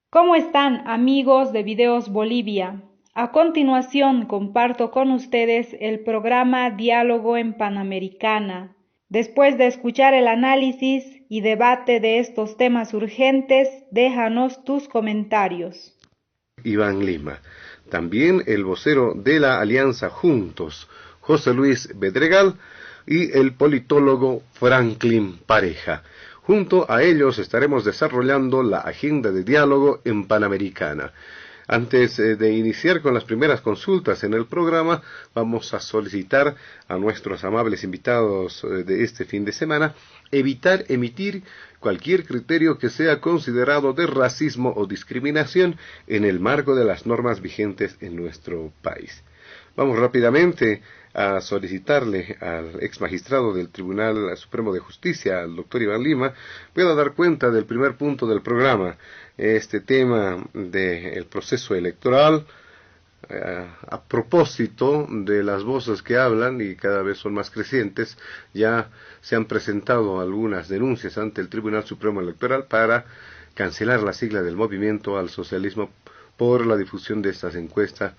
¿Cómo están, amigos de Videos Bolivia? A continuación comparto con ustedes el programa Diálogo en Panamericana. Después de escuchar el análisis y debate de estos temas urgentes, déjanos tus comentarios. Iván Lima. También el vocero de la Alianza Juntos, José Luis Bedregal, y el politólogo Franklin Pareja. Junto a ellos estaremos desarrollando la agenda de diálogo en Panamericana. Antes de iniciar con las primeras consultas en el programa, vamos a solicitar a nuestros amables invitados de este fin de semana evitar emitir cualquier criterio que sea considerado de racismo o discriminación en el marco de las normas vigentes en nuestro país. Vamos rápidamente a solicitarle al ex magistrado del Tribunal Supremo de Justicia, al doctor Iván Lima, pueda dar cuenta del primer punto del programa, este tema del proceso electoral, a propósito de las voces que hablan y cada vez son más crecientes. Ya se han presentado algunas denuncias ante el Tribunal Supremo Electoral para cancelar la sigla del Movimiento al Socialismo por la difusión de estas encuestas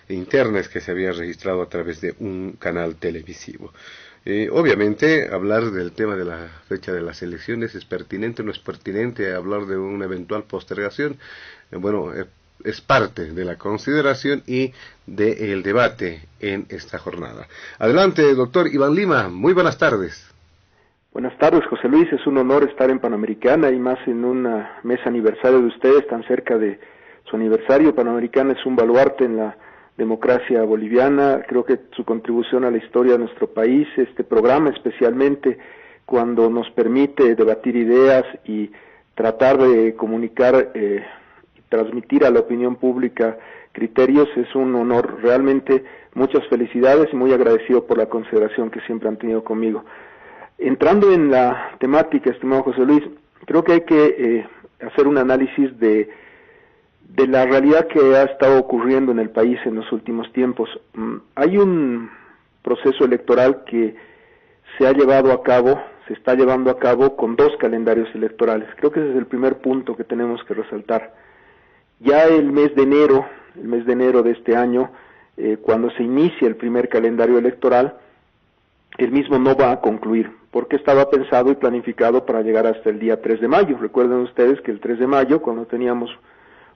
internas que se había registrado a través de un canal televisivo. Obviamente, hablar del tema de la fecha de las elecciones es pertinente, no es pertinente hablar de una eventual postergación. Es parte de la consideración y del debate en esta jornada. Adelante, doctor Iván Lima, muy buenas tardes. Buenas tardes, José Luis, es un honor estar en Panamericana y más en una mes aniversario de ustedes, tan cerca de su aniversario. Panamericana es un baluarte en la democracia boliviana. Creo que su contribución a la historia de nuestro país, este programa especialmente, cuando nos permite debatir ideas y tratar de comunicar y transmitir a la opinión pública criterios, es un honor. Realmente muchas felicidades y muy agradecido por la consideración que siempre han tenido conmigo. Entrando en la temática, estimado José Luis, creo que hay que hacer un análisis de la realidad que ha estado ocurriendo en el país en los últimos tiempos. Hay un proceso electoral que se está llevando a cabo con dos calendarios electorales. Creo que ese es el primer punto que tenemos que resaltar. Ya el mes de enero de este año, cuando se inicia el primer calendario electoral, el mismo no va a concluir, porque estaba pensado y planificado para llegar hasta el día 3 de mayo. Recuerden ustedes que el 3 de mayo, cuando teníamos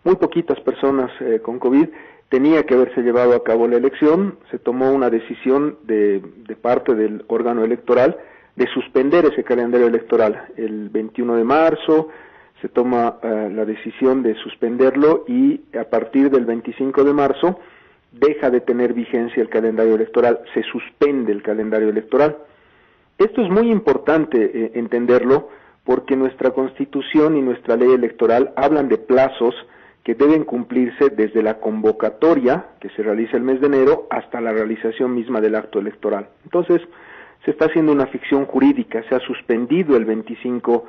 muy poquitas personas con COVID, tenía que haberse llevado a cabo la elección. Se tomó una decisión de parte del órgano electoral de suspender ese calendario electoral. El 21 de marzo se toma la decisión de suspenderlo y a partir del 25 de marzo deja de tener vigencia el calendario electoral, se suspende el calendario electoral. Esto es muy importante entenderlo porque nuestra Constitución y nuestra ley electoral hablan de plazos que deben cumplirse desde la convocatoria que se realiza el mes de enero hasta la realización misma del acto electoral. Entonces, se está haciendo una ficción jurídica, se ha suspendido el 25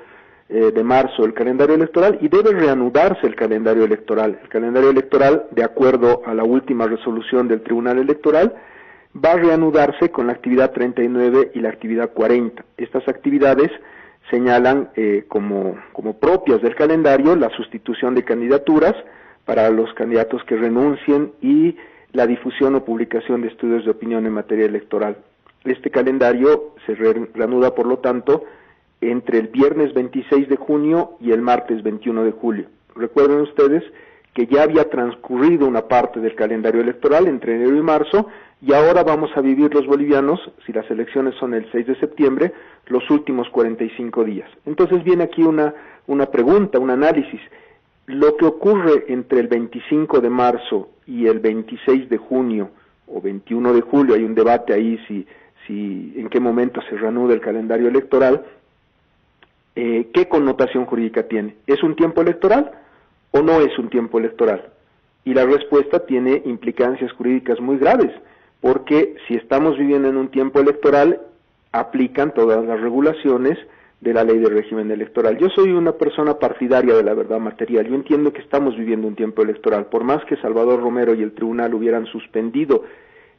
de marzo el calendario electoral y debe reanudarse el calendario electoral. El calendario electoral, de acuerdo a la última resolución del Tribunal Electoral, va a reanudarse con la actividad 39 y la actividad 40. Estas actividades señalan como propias del calendario la sustitución de candidaturas para los candidatos que renuncien y la difusión o publicación de estudios de opinión en materia electoral. Este calendario se reanuda, por lo tanto, entre el viernes 26 de junio y el martes 21 de julio. Recuerden ustedes que ya había transcurrido una parte del calendario electoral entre enero y marzo, y ahora vamos a vivir los bolivianos, si las elecciones son el 6 de septiembre, los últimos 45 días. Entonces viene aquí una pregunta, un análisis. Lo que ocurre entre el 25 de marzo y el 26 de junio o 21 de julio, hay un debate ahí en qué momento se reanuda el calendario electoral, ¿qué connotación jurídica tiene? ¿Es un tiempo electoral o no es un tiempo electoral? Y la respuesta tiene implicancias jurídicas muy graves, porque si estamos viviendo en un tiempo electoral, aplican todas las regulaciones de la ley de régimen electoral. Yo soy una persona partidaria de la verdad material. Yo entiendo que estamos viviendo un tiempo electoral. Por más que Salvador Romero y el tribunal hubieran suspendido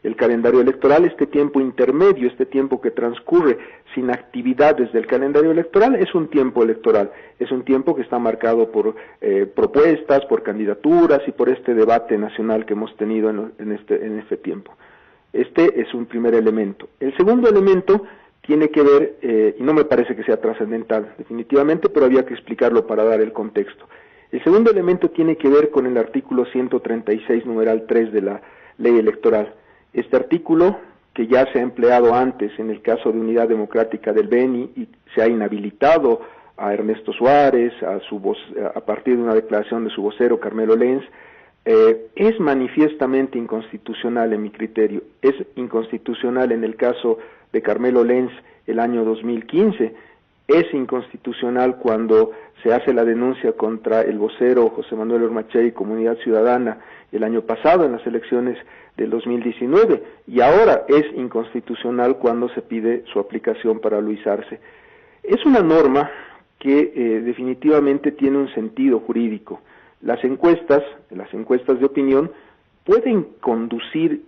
el calendario electoral, este tiempo intermedio, este tiempo que transcurre sin actividades del calendario electoral, es un tiempo electoral, es un tiempo que está marcado por propuestas, por candidaturas y por este debate nacional que hemos tenido en este tiempo. Este es un primer elemento. El segundo elemento tiene que ver, y no me parece que sea trascendental definitivamente, pero había que explicarlo para dar el contexto. El segundo elemento tiene que ver con el artículo 136, numeral 3 de la ley electoral. Este artículo, que ya se ha empleado antes en el caso de Unidad Democrática del Beni y se ha inhabilitado a Ernesto Suárez, a partir de una declaración de su vocero Carmelo Lenz, es manifiestamente inconstitucional en mi criterio. Es inconstitucional en el caso de Carmelo Lenz el año 2015, es inconstitucional cuando se hace la denuncia contra el vocero José Manuel Ormachey, Comunidad Ciudadana, el año pasado en las elecciones del 2019, y ahora es inconstitucional cuando se pide su aplicación para Luis Arce. Es una norma que definitivamente tiene un sentido jurídico. Las encuestas de opinión pueden conducir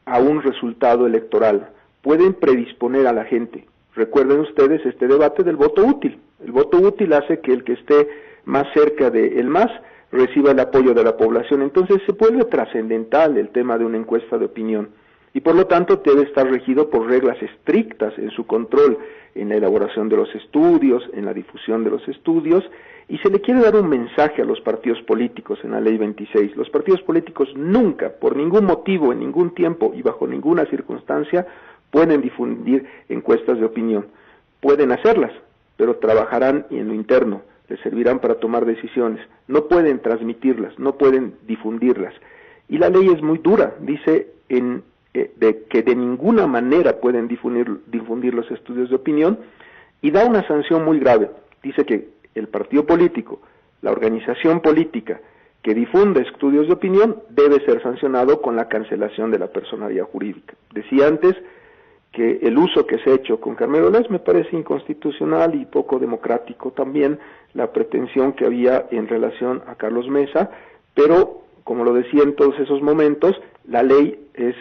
a un resultado electoral, pueden predisponer a la gente. Recuerden ustedes este debate del voto útil. El voto útil hace que el que esté más cerca del MAS reciba el apoyo de la población. Entonces se vuelve trascendental el tema de una encuesta de opinión y por lo tanto debe estar regido por reglas estrictas en su control, en la elaboración de los estudios, en la difusión de los estudios, y se le quiere dar un mensaje a los partidos políticos en la Ley 26. Los partidos políticos nunca, por ningún motivo, en ningún tiempo y bajo ninguna circunstancia pueden difundir encuestas de opinión. Pueden hacerlas, pero trabajarán en lo interno, les servirán para tomar decisiones. No pueden transmitirlas, no pueden difundirlas. Y la ley es muy dura, dice que de ninguna manera pueden difundir los estudios de opinión y da una sanción muy grave. Dice que el partido político, la organización política que difunda estudios de opinión debe ser sancionado con la cancelación de la personalidad jurídica. Decía antes que el uso que se ha hecho con Carmelo Lenz me parece inconstitucional y poco democrático también la pretensión que había en relación a Carlos Mesa, pero como lo decía en todos esos momentos, la ley es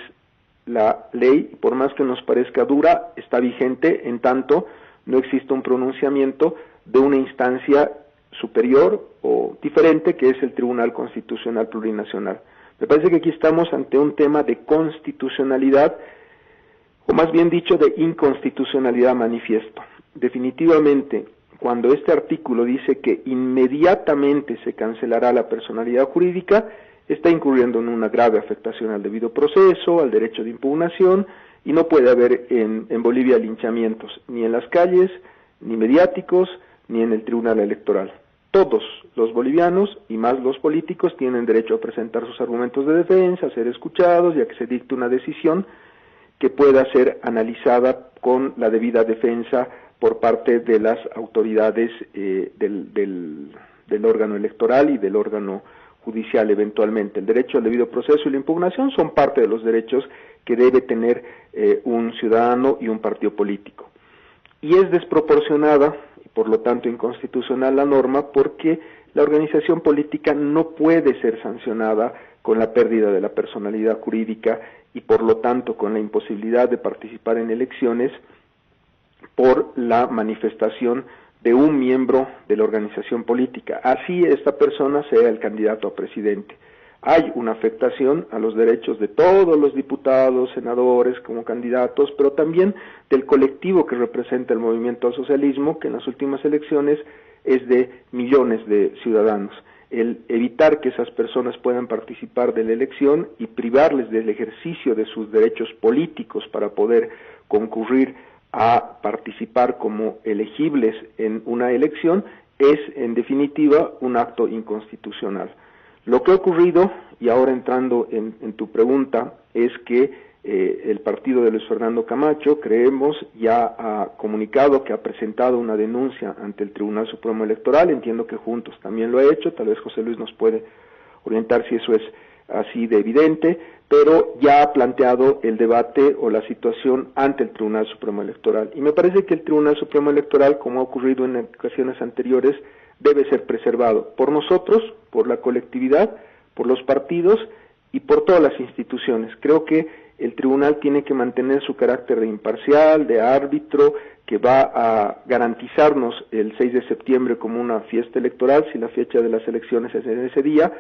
la ley, por más que nos parezca dura, está vigente en tanto no existe un pronunciamiento de una instancia superior o diferente que es el Tribunal Constitucional Plurinacional. Me parece que aquí estamos ante un tema de constitucionalidad, o más bien dicho, de inconstitucionalidad manifiesto. Definitivamente, cuando este artículo dice que inmediatamente se cancelará la personalidad jurídica, está incurriendo en una grave afectación al debido proceso, al derecho de impugnación, y no puede haber en Bolivia linchamientos, ni en las calles, ni mediáticos, ni en el Tribunal Electoral. Todos los bolivianos, y más los políticos, tienen derecho a presentar sus argumentos de defensa, a ser escuchados y a que se dicte una decisión que pueda ser analizada con la debida defensa por parte de las autoridades del órgano electoral y del órgano judicial eventualmente. El derecho al debido proceso y la impugnación son parte de los derechos que debe tener un ciudadano y un partido político. Y es desproporcionada y por lo tanto inconstitucional la norma porque la organización política no puede ser sancionada con la pérdida de la personalidad jurídica y por lo tanto con la imposibilidad de participar en elecciones por la manifestación de un miembro de la organización política. Así esta persona sea el candidato a presidente. Hay una afectación a los derechos de todos los diputados, senadores como candidatos, pero también del colectivo que representa el movimiento al socialismo, que en las últimas elecciones es de millones de ciudadanos. El evitar que esas personas puedan participar de la elección y privarles del ejercicio de sus derechos políticos para poder concurrir a participar como elegibles en una elección es, en definitiva, un acto inconstitucional. Lo que ha ocurrido, y ahora entrando en tu pregunta, es que el partido de Luis Fernando Camacho, creemos, ya ha comunicado que ha presentado una denuncia ante el Tribunal Supremo Electoral. Entiendo que Juntos también lo ha hecho, tal vez José Luis nos puede orientar si eso es así de evidente, pero ya ha planteado el debate o la situación ante el Tribunal Supremo Electoral. Y me parece que el Tribunal Supremo Electoral, como ha ocurrido en ocasiones anteriores, debe ser preservado por nosotros, por la colectividad, por los partidos y por todas las instituciones. Creo que el tribunal tiene que mantener su carácter de imparcial, de árbitro, que va a garantizarnos el 6 de septiembre como una fiesta electoral, si la fecha de las elecciones es en ese día,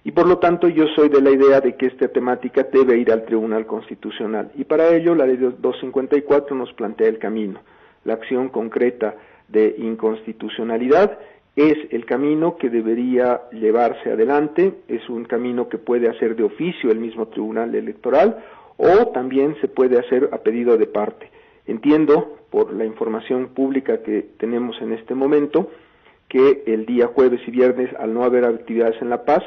y por lo tanto yo soy de la idea de que esta temática debe ir al Tribunal Constitucional, y para ello la ley 254 nos plantea el camino. La acción concreta de inconstitucionalidad es el camino que debería llevarse adelante, es un camino que puede hacer de oficio el mismo Tribunal Electoral, o también se puede hacer a pedido de parte. Entiendo, por la información pública que tenemos en este momento, que el día jueves y viernes, al no haber actividades en La Paz,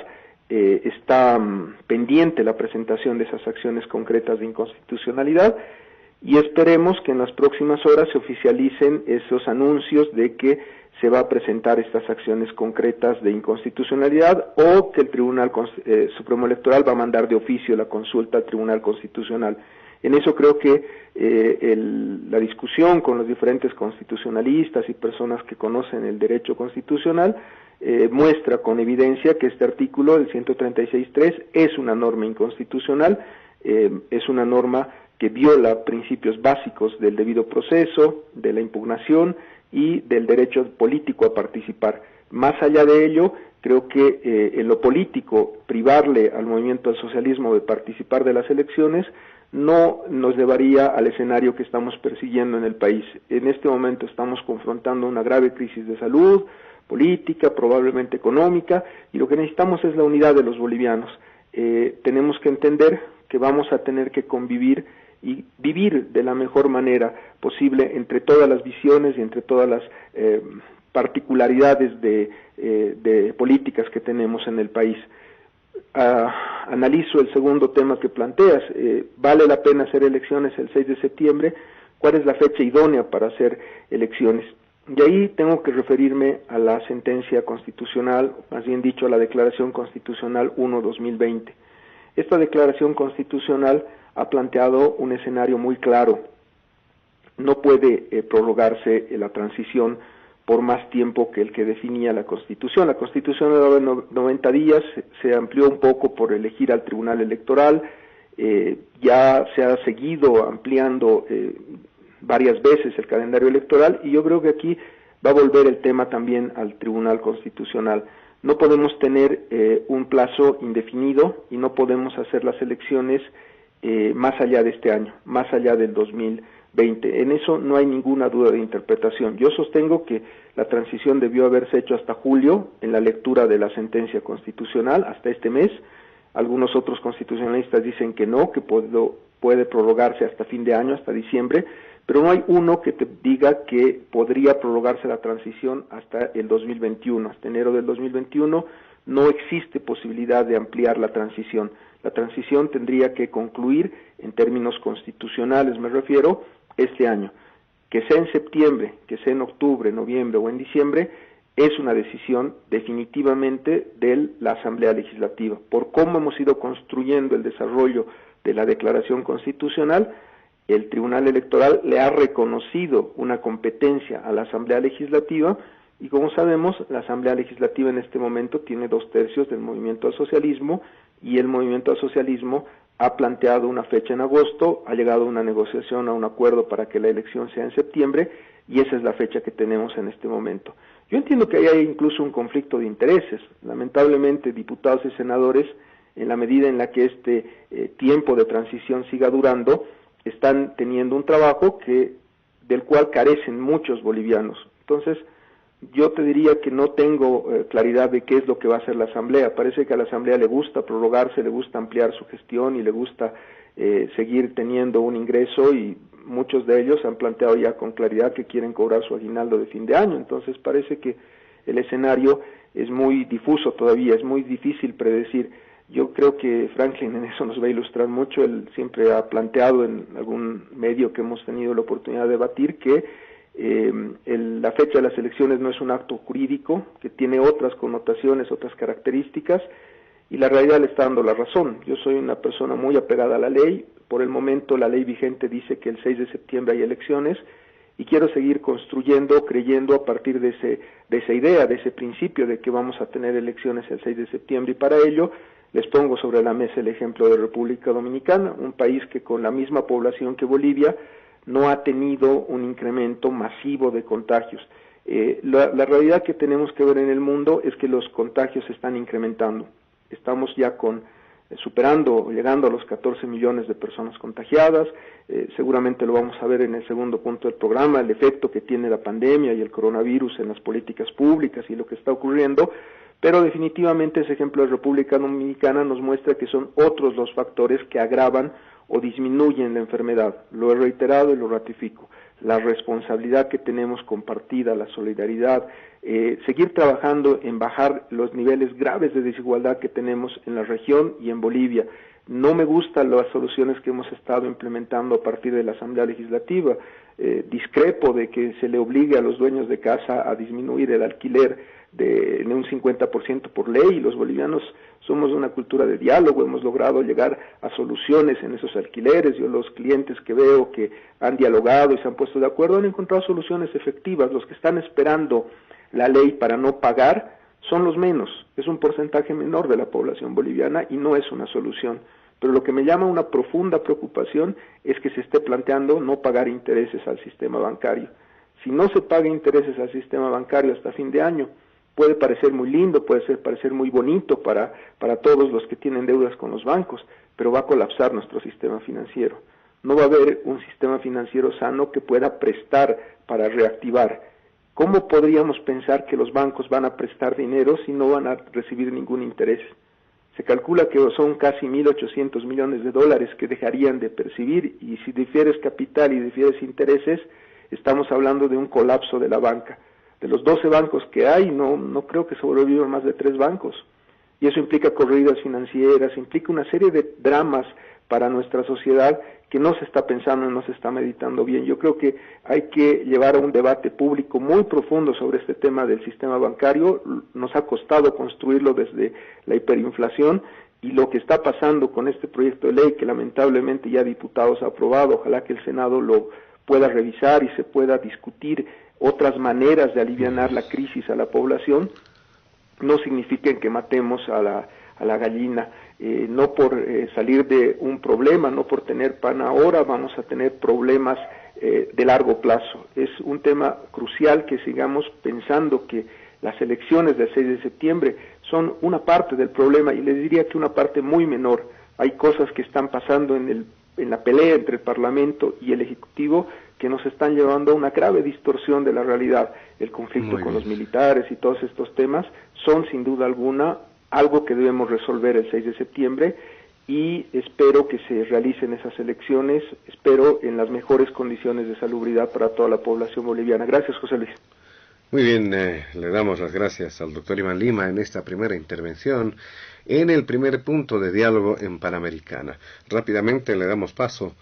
está pendiente la presentación de esas acciones concretas de inconstitucionalidad, y esperemos que en las próximas horas se oficialicen esos anuncios de que se va a presentar estas acciones concretas de inconstitucionalidad, o que el Tribunal Supremo Electoral va a mandar de oficio la consulta al Tribunal Constitucional. En eso creo que la discusión con los diferentes constitucionalistas y personas que conocen el derecho constitucional muestra con evidencia que este artículo, el 136.3, es una norma inconstitucional, es una norma que viola principios básicos del debido proceso, de la impugnación y del derecho político a participar. Más allá de ello, creo que en lo político, privarle al movimiento al socialismo de participar de las elecciones no nos llevaría al escenario que estamos persiguiendo en el país. En este momento estamos confrontando una grave crisis de salud, política, probablemente económica, y lo que necesitamos es la unidad de los bolivianos. Tenemos que entender que vamos a tener que convivir y vivir de la mejor manera posible entre todas las visiones y entre todas las particularidades de políticas que tenemos en el país. Analizo el segundo tema que planteas. ¿Vale la pena hacer elecciones el 6 de septiembre? ¿Cuál es la fecha idónea para hacer elecciones? Y ahí tengo que referirme a la sentencia constitucional, más bien dicho, a la Declaración Constitucional 1/2020. Esta Declaración Constitucional ha planteado un escenario muy claro. No puede prorrogarse la transición por más tiempo que el que definía la Constitución. La Constitución daba 90 días, se amplió un poco por elegir al Tribunal Electoral, ya se ha seguido ampliando varias veces el calendario electoral, y yo creo que aquí va a volver el tema también al Tribunal Constitucional. No podemos tener un plazo indefinido y no podemos hacer las elecciones más allá de este año, más allá del 2020. En eso no hay ninguna duda de interpretación. Yo sostengo que la transición debió haberse hecho hasta julio, en la lectura de la sentencia constitucional, hasta este mes. Algunos otros constitucionalistas dicen que no, que puede prorrogarse hasta fin de año, hasta diciembre, pero no hay uno que te diga que podría prorrogarse la transición hasta el 2021, hasta enero del 2021. No existe posibilidad de ampliar la transición. La transición tendría que concluir, en términos constitucionales me refiero, este año. Que sea en septiembre, que sea en octubre, noviembre o en diciembre, es una decisión definitivamente de la Asamblea Legislativa. Por cómo hemos ido construyendo el desarrollo de la Declaración Constitucional, el Tribunal Electoral le ha reconocido una competencia a la Asamblea Legislativa, y como sabemos, la Asamblea Legislativa en este momento tiene 2/3 del movimiento al socialismo, y el movimiento al socialismo ha planteado una fecha en agosto, ha llegado a una negociación, a un acuerdo para que la elección sea en septiembre, y esa es la fecha que tenemos en este momento. Yo entiendo que ahí hay incluso un conflicto de intereses. Lamentablemente, diputados y senadores, en la medida en la que este tiempo de transición siga durando, están teniendo un trabajo del cual carecen muchos bolivianos. Entonces, yo te diría que no tengo claridad de qué es lo que va a hacer la Asamblea. Parece que a la Asamblea le gusta prorrogarse, le gusta ampliar su gestión y le gusta seguir teniendo un ingreso, y muchos de ellos han planteado ya con claridad que quieren cobrar su aguinaldo de fin de año. Entonces parece que el escenario es muy difuso todavía, es muy difícil predecir. Yo creo que Franklin en eso nos va a ilustrar mucho. Él siempre ha planteado en algún medio que hemos tenido la oportunidad de debatir que la fecha de las elecciones no es un acto jurídico, que tiene otras connotaciones, otras características, y la realidad le está dando la razón. Yo soy una persona muy apegada a la ley. Por el momento la ley vigente dice que el 6 de septiembre hay elecciones, y quiero seguir construyendo, creyendo a partir de esa idea, de ese principio de que vamos a tener elecciones el 6 de septiembre, y para ello Les pongo sobre la mesa el ejemplo de República Dominicana, un país que con la misma población que Bolivia no ha tenido un incremento masivo de contagios. La realidad que tenemos que ver en el mundo es que los contagios se están incrementando. Estamos ya superando, llegando a los 14 millones de personas contagiadas. Seguramente lo vamos a ver en el segundo punto del programa, el efecto que tiene la pandemia y el coronavirus en las políticas públicas y lo que está ocurriendo, pero definitivamente ese ejemplo de República Dominicana nos muestra que son otros los factores que agravan o disminuyen la enfermedad. Lo he reiterado y lo ratifico. La responsabilidad que tenemos compartida, la solidaridad, seguir trabajando en bajar los niveles graves de desigualdad que tenemos en la región y en Bolivia. No me gustan las soluciones que hemos estado implementando a partir de la Asamblea Legislativa. Discrepo de que se le obligue a los dueños de casa a disminuir el alquiler de un 50% por ley. Los bolivianos somos una cultura de diálogo, hemos logrado llegar a soluciones en esos alquileres. Yo los clientes que veo que han dialogado y se han puesto de acuerdo han encontrado soluciones efectivas. Los que están esperando la ley para no pagar son los menos, es un porcentaje menor de la población boliviana y no es una solución. Pero lo que me llama una profunda preocupación es que se esté planteando no pagar intereses al sistema bancario. Si no se paga intereses al sistema bancario hasta fin de año, puede parecer muy lindo, parecer muy bonito para todos los que tienen deudas con los bancos, pero va a colapsar nuestro sistema financiero. No va a haber un sistema financiero sano que pueda prestar para reactivar. ¿Cómo podríamos pensar que los bancos van a prestar dinero si no van a recibir ningún interés? Se calcula que son casi 1.800 millones de dólares que dejarían de percibir, y si difieres capital y difieres intereses, estamos hablando de un colapso de la banca. De los 12 bancos que hay, no creo que sobrevivan más de 3 bancos. Y eso implica corridas financieras, implica una serie de dramas para nuestra sociedad que no se está pensando, no se está meditando bien. Yo creo que hay que llevar a un debate público muy profundo sobre este tema del sistema bancario. Nos ha costado construirlo desde la hiperinflación, y lo que está pasando con este proyecto de ley que lamentablemente ya diputados ha aprobado, ojalá que el Senado lo pueda revisar y se pueda discutir otras maneras de alivianar la crisis a la población, no signifiquen que matemos a la gallina. No por salir de un problema, no por tener pan ahora, vamos a tener problemas de largo plazo. Es un tema crucial que sigamos pensando que las elecciones del 6 de septiembre son una parte del problema, y les diría que una parte muy menor. Hay cosas que están pasando en la pelea entre el Parlamento y el Ejecutivo que nos están llevando a una grave distorsión de la realidad. El conflicto con los militares y todos estos temas son sin duda alguna algo que debemos resolver el 6 de septiembre, y espero que se realicen esas elecciones, espero en las mejores condiciones de salubridad para toda la población boliviana. Gracias, José Luis. Muy bien, le damos las gracias al doctor Iván Lima en esta primera intervención, en el primer punto de diálogo en Panamericana. Rápidamente le damos paso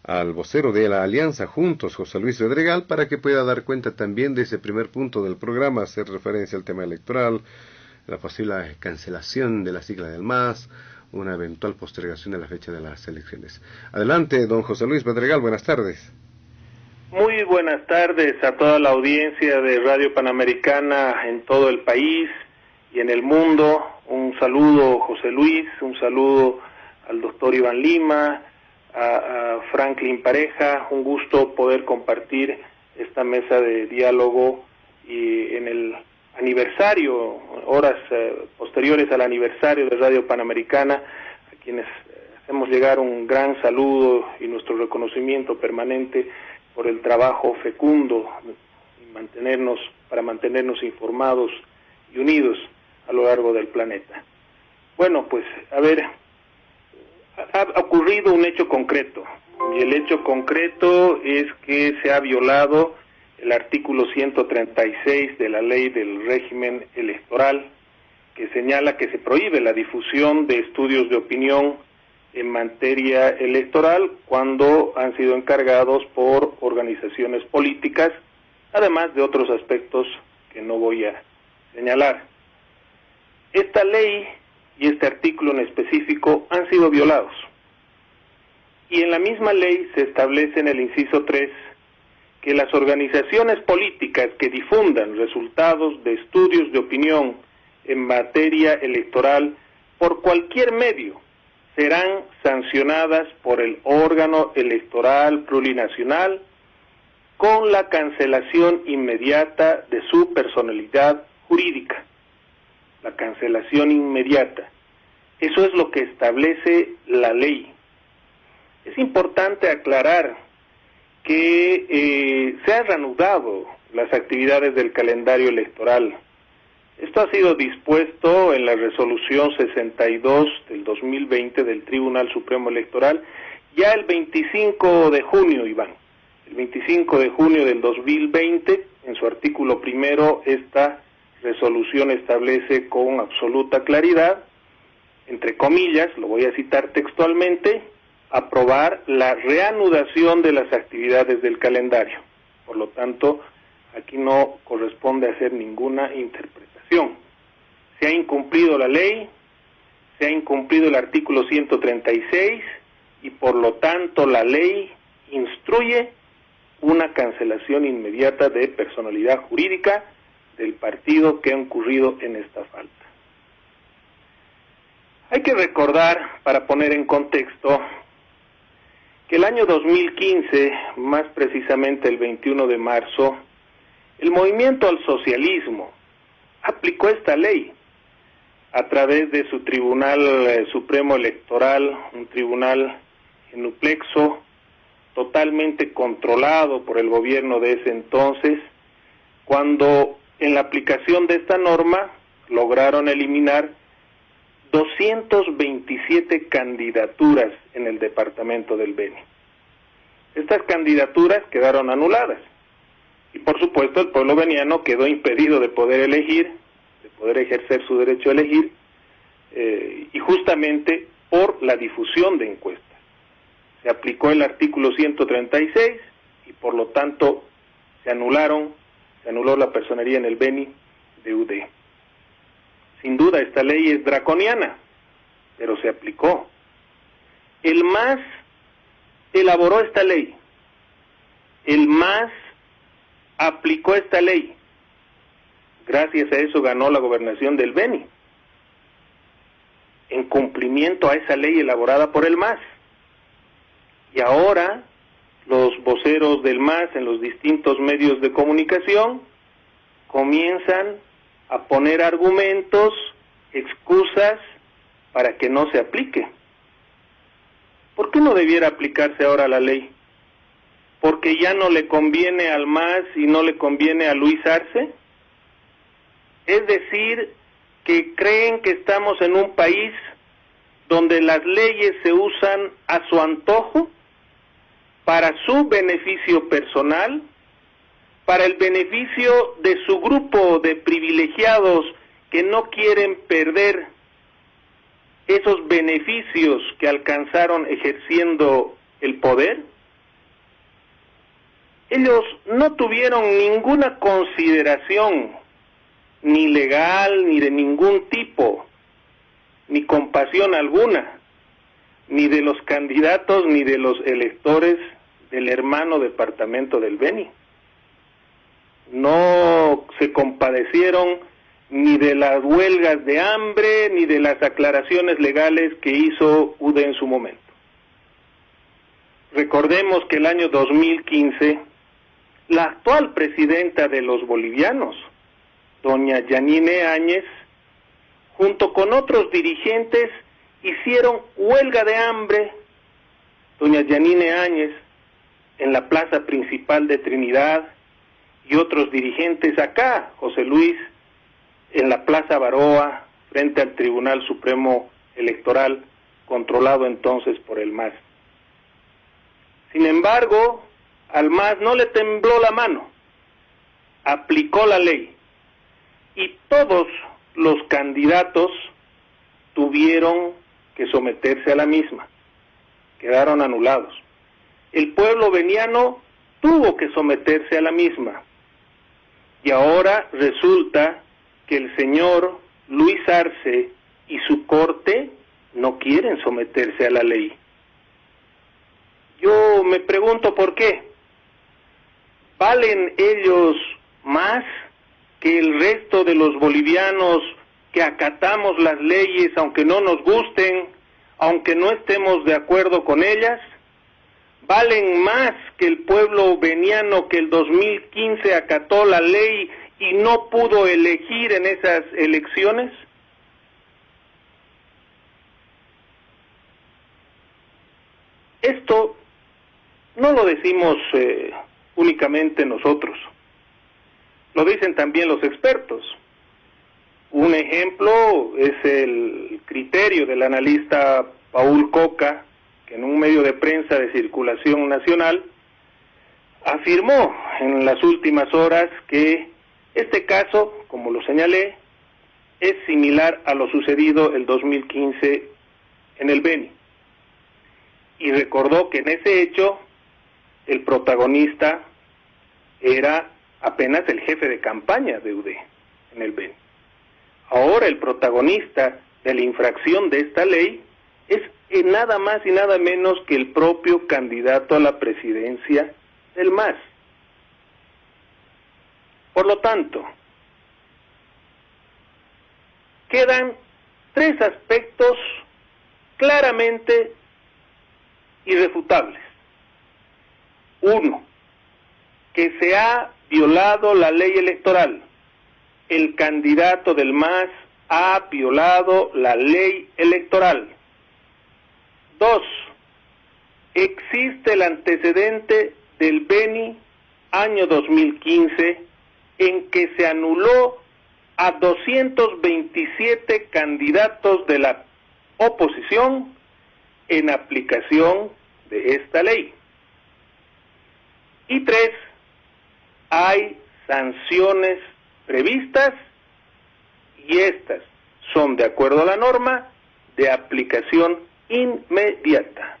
al vocero de la Alianza Juntos, José Luis Bedregal, para que pueda dar cuenta también de ese primer punto del programa, hacer referencia al tema electoral, la posible cancelación de la sigla del MAS, una eventual postergación de la fecha de las elecciones. Adelante, don José Luis Bedregal, buenas tardes. Muy buenas tardes a toda la audiencia de Radio Panamericana en todo el país y en el mundo. Un saludo, José Luis, un saludo al doctor Iván Lima, a Franklin Pareja. Un gusto poder compartir esta mesa de diálogo y en el aniversario, horas posteriores al aniversario de Radio Panamericana, a quienes hacemos llegar un gran saludo y nuestro reconocimiento permanente por el trabajo fecundo para mantenernos informados y unidos a lo largo del planeta. Bueno, pues, a ver, ha ocurrido un hecho concreto, y el hecho concreto es que se ha violado el artículo 136 de la ley del régimen electoral, que señala que se prohíbe la difusión de estudios de opinión en materia electoral cuando han sido encargados por organizaciones políticas, además de otros aspectos que no voy a señalar. Esta ley y este artículo en específico han sido violados. Y en la misma ley se establece en el inciso 3 que las organizaciones políticas que difundan resultados de estudios de opinión en materia electoral por cualquier medio, serán sancionadas por el órgano electoral plurinacional con la cancelación inmediata de su personalidad jurídica. La cancelación inmediata. Eso es lo que establece la ley. Es importante aclarar que se han reanudado las actividades del calendario electoral. Esto ha sido dispuesto en la resolución 62 del 2020 del Tribunal Supremo Electoral ya el 25 de junio, Iván. El 25 de junio del 2020, en su artículo primero, esta resolución establece con absoluta claridad, entre comillas, lo voy a citar textualmente, aprobar la reanudación de las actividades del calendario. Por lo tanto, aquí no corresponde hacer ninguna interpretación. Se ha incumplido la ley, se ha incumplido el artículo 136 y por lo tanto la ley instruye una cancelación inmediata de personalidad jurídica del partido que ha incurrido en esta falta. Hay que recordar, para poner en contexto, que el año 2015, más precisamente el 21 de marzo, el Movimiento al Socialismo aplicó esta ley a través de su Tribunal Supremo Electoral, un tribunal genuplexo, totalmente controlado por el gobierno de ese entonces, cuando en la aplicación de esta norma lograron eliminar 227 candidaturas en el departamento del Beni. Estas candidaturas quedaron anuladas y por supuesto el pueblo beniano quedó impedido de poder elegir, de poder ejercer su derecho a elegir, y justamente por la difusión de encuestas. Se aplicó el artículo 136 y por lo tanto se anuló la personería en el Beni de UD. Sin duda esta ley es draconiana, pero se aplicó. El MAS elaboró esta ley, el MAS aplicó esta ley, gracias a eso ganó la gobernación del Beni, en cumplimiento a esa ley elaborada por el MAS. Y ahora los voceros del MAS en los distintos medios de comunicación comienzan a poner argumentos, excusas para que no se aplique. ¿Por qué no debiera aplicarse ahora la ley? ¿Porque ya no le conviene al MAS y no le conviene a Luis Arce? Es decir, que creen que estamos en un país donde las leyes se usan a su antojo, para su beneficio personal, para el beneficio de su grupo de privilegiados que no quieren perder esos beneficios que alcanzaron ejerciendo el poder. Ellos no tuvieron ninguna consideración, ni legal, ni de ningún tipo, ni compasión alguna, ni de los candidatos, ni de los electores del hermano departamento del Beni. No se compadecieron ni de las huelgas de hambre, ni de las aclaraciones legales que hizo UDE en su momento. Recordemos que el año 2015, la actual presidenta de los bolivianos, doña Yanine Áñez, junto con otros dirigentes, hicieron huelga de hambre, doña Yanine Áñez, en la plaza principal de Trinidad, y otros dirigentes acá, José Luis, en la Plaza Baroa, frente al Tribunal Supremo Electoral, controlado entonces por el MAS. Sin embargo, al MAS no le tembló la mano, aplicó la ley, y todos los candidatos tuvieron que someterse a la misma, quedaron anulados. El pueblo beniano tuvo que someterse a la misma, y ahora resulta que el señor Luis Arce y su corte no quieren someterse a la ley. Yo me pregunto por qué. ¿Valen ellos más que el resto de los bolivianos que acatamos las leyes aunque no nos gusten, aunque no estemos de acuerdo con ellas, valen más que el pueblo veniano que el 2015 acató la ley y no pudo elegir en esas elecciones. Esto no lo decimos únicamente nosotros, lo dicen también los expertos. Un ejemplo es el criterio del analista Paul Coca, que en un medio de prensa de circulación nacional afirmó en las últimas horas que este caso, como lo señalé, es similar a lo sucedido el 2015 en el Beni. Y recordó que en ese hecho el protagonista era apenas el jefe de campaña de UD en el Beni. Ahora el protagonista de la infracción de esta ley es nada más y nada menos que el propio candidato a la presidencia del MAS. Por lo tanto, quedan tres aspectos claramente irrefutables. Uno, que se ha violado la ley electoral. El candidato del MAS ha violado la ley electoral. Dos, existe el antecedente del Beni año 2015 en que se anuló a 227 candidatos de la oposición en aplicación de esta ley. Y tres, hay sanciones previstas y estas son, de acuerdo a la norma, de aplicación inmediata.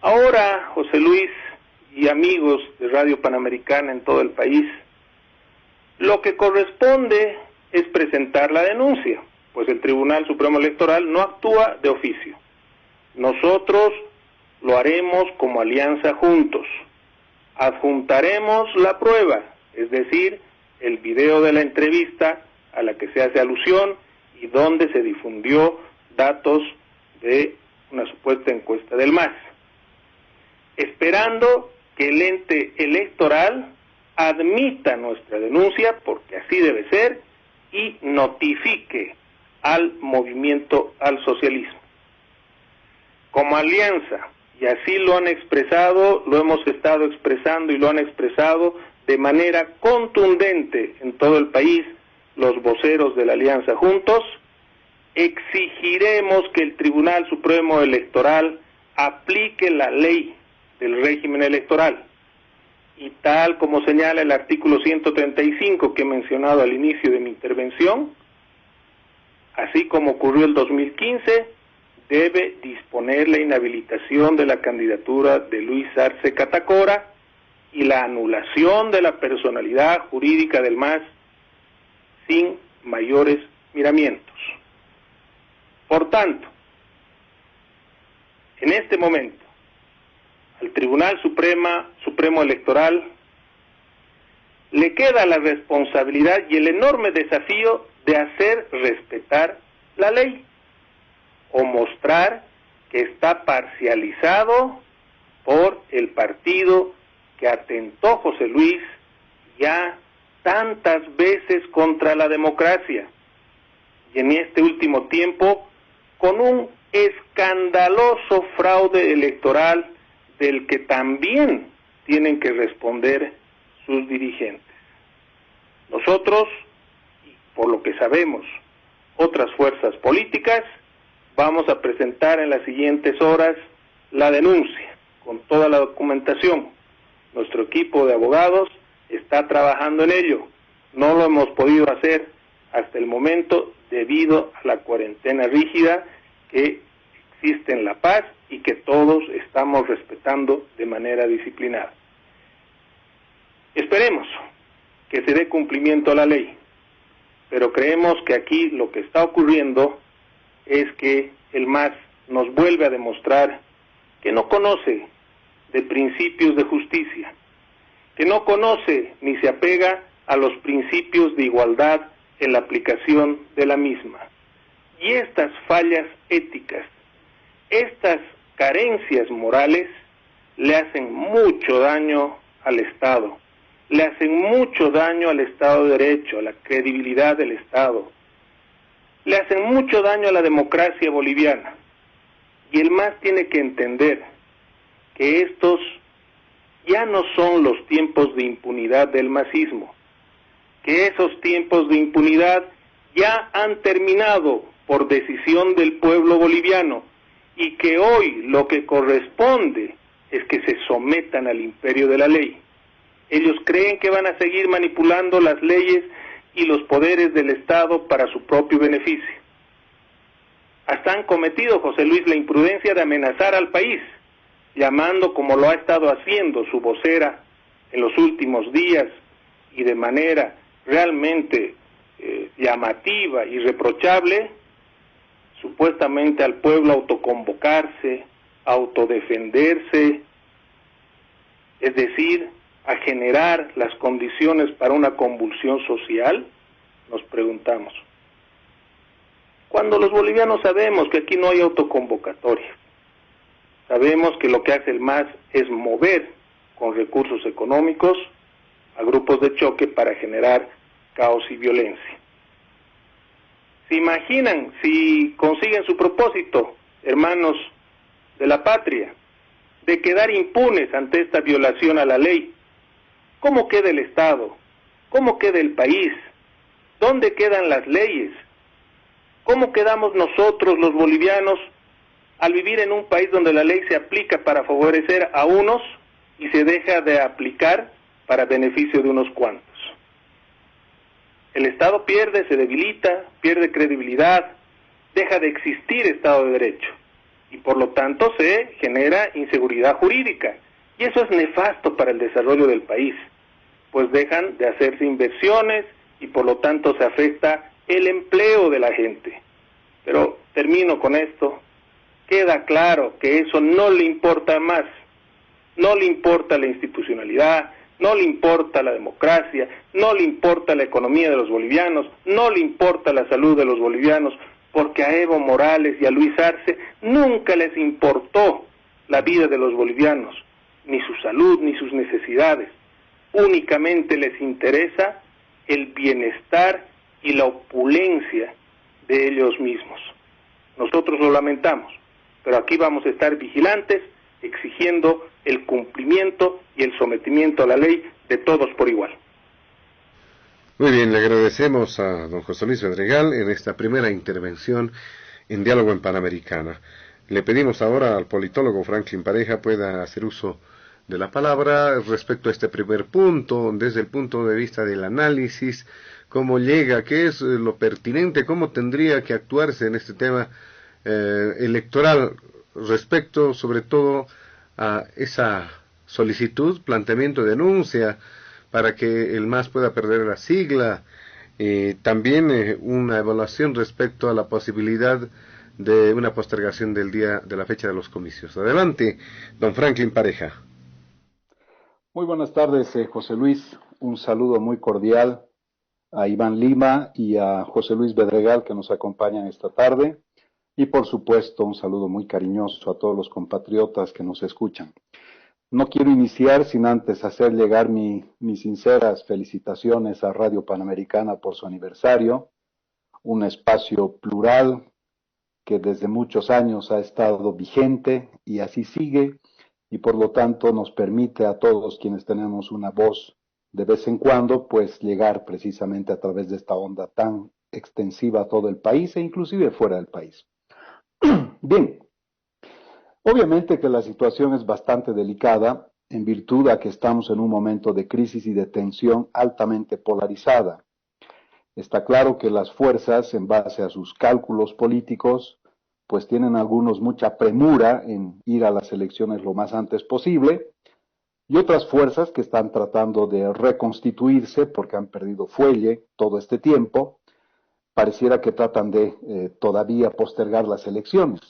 Ahora, José Luis y amigos de Radio Panamericana en todo el país, lo que corresponde es presentar la denuncia, pues el Tribunal Supremo Electoral no actúa de oficio. Nosotros lo haremos como Alianza Juntos. Adjuntaremos la prueba, es decir, el video de la entrevista a la que se hace alusión y donde se difundió datos de una supuesta encuesta del MAS, esperando que el ente electoral admita nuestra denuncia, porque así debe ser, y notifique al movimiento al socialismo. Como alianza, y así lo han expresado, lo hemos estado expresando y lo han expresado de manera contundente en todo el país los voceros de la Alianza Juntos, exigiremos que el Tribunal Supremo Electoral aplique la ley del régimen electoral y tal como señala el artículo 135 que he mencionado al inicio de mi intervención, así como ocurrió el 2015, debe disponer la inhabilitación de la candidatura de Luis Arce Catacora y la anulación de la personalidad jurídica del MAS sin mayores miramientos. Por tanto, en este momento, al Tribunal Supremo Electoral le queda la responsabilidad y el enorme desafío de hacer respetar la ley o mostrar que está parcializado por el partido que atentó, José Luis, ya tantas veces contra la democracia y en este último tiempo con un escandaloso fraude electoral del que también tienen que responder sus dirigentes. Nosotros, por lo que sabemos, otras fuerzas políticas, vamos a presentar en las siguientes horas la denuncia con toda la documentación. Nuestro equipo de abogados está trabajando en ello. No lo hemos podido hacer hasta el momento debido a la cuarentena rígida que existe en La Paz y que todos estamos respetando de manera disciplinada. Esperemos que se dé cumplimiento a la ley, pero creemos que aquí lo que está ocurriendo es que el MAS nos vuelve a demostrar que no conoce de principios de justicia, que no conoce ni se apega a los principios de igualdad en la aplicación de la misma. Y estas fallas éticas, estas carencias morales, le hacen mucho daño al Estado, le hacen mucho daño al Estado de Derecho, a la credibilidad del Estado, le hacen mucho daño a la democracia boliviana. Y el MAS tiene que entender que estos ya no son los tiempos de impunidad del masismo, que esos tiempos de impunidad ya han terminado por decisión del pueblo boliviano y que hoy lo que corresponde es que se sometan al imperio de la ley. Ellos creen que van a seguir manipulando las leyes y los poderes del Estado para su propio beneficio. Hasta han cometido, José Luis, la imprudencia de amenazar al país, llamando, como lo ha estado haciendo su vocera en los últimos días y de manera realmente llamativa y reprochable, supuestamente al pueblo a autoconvocarse, a autodefenderse, es decir, a generar las condiciones para una convulsión social. Nos preguntamos, cuando los bolivianos sabemos que aquí no hay autoconvocatoria, sabemos que lo que hace el MAS es mover con recursos económicos a grupos de choque para generar caos y violencia. ¿Se imaginan si consiguen su propósito, hermanos de la patria, de quedar impunes ante esta violación a la ley? ¿Cómo queda el Estado? ¿Cómo queda el país? ¿Dónde quedan las leyes? ¿Cómo quedamos nosotros los bolivianos al vivir en un país donde la ley se aplica para favorecer a unos y se deja de aplicar para beneficio de unos cuantos? El Estado pierde, se debilita, pierde credibilidad, deja de existir Estado de Derecho y por lo tanto se genera inseguridad jurídica y eso es nefasto para el desarrollo del país, pues dejan de hacerse inversiones y por lo tanto se afecta el empleo de la gente. Pero termino con esto, queda claro que eso no le importa más, no le importa la institucionalidad, no le importa la democracia, no le importa la economía de los bolivianos, no le importa la salud de los bolivianos, porque a Evo Morales y a Luis Arce nunca les importó la vida de los bolivianos, ni su salud, ni sus necesidades. Únicamente les interesa el bienestar y la opulencia de ellos mismos. Nosotros lo lamentamos, pero aquí vamos a estar vigilantes, exigiendo el cumplimiento y el sometimiento a la ley de todos por igual. Muy bien, le agradecemos a don José Luis Bedregal en esta primera intervención en Diálogo en Panamericana. Le pedimos ahora al politólogo Franklin Pareja pueda hacer uso de la palabra respecto a este primer punto, desde el punto de vista del análisis, cómo llega, qué es lo pertinente, cómo tendría que actuarse en este tema electoral respecto sobre todo a esa solicitud, planteamiento, denuncia para que el MAS pueda perder la sigla, también una evaluación respecto a la posibilidad de una postergación del día de la fecha de los comicios. Adelante, don Franklin Pareja. Muy buenas tardes, José Luis. Un saludo muy cordial a Iván Lima y a José Luis Bedregal que nos acompañan esta tarde. Y por supuesto, un saludo muy cariñoso a todos los compatriotas que nos escuchan. No quiero iniciar sin antes hacer llegar mis sinceras felicitaciones a Radio Panamericana por su aniversario, un espacio plural que desde muchos años ha estado vigente y así sigue, y por lo tanto nos permite a todos quienes tenemos una voz de vez en cuando, pues llegar precisamente a través de esta onda tan extensiva a todo el país e inclusive fuera del país. Bien, obviamente que la situación es bastante delicada en virtud a que estamos en un momento de crisis y de tensión altamente polarizada. Está claro que las fuerzas, en base a sus cálculos políticos, pues tienen algunos mucha premura en ir a las elecciones lo más antes posible, y otras fuerzas que están tratando de reconstituirse porque han perdido fuelle todo este tiempo, pareciera que tratan de todavía postergar las elecciones.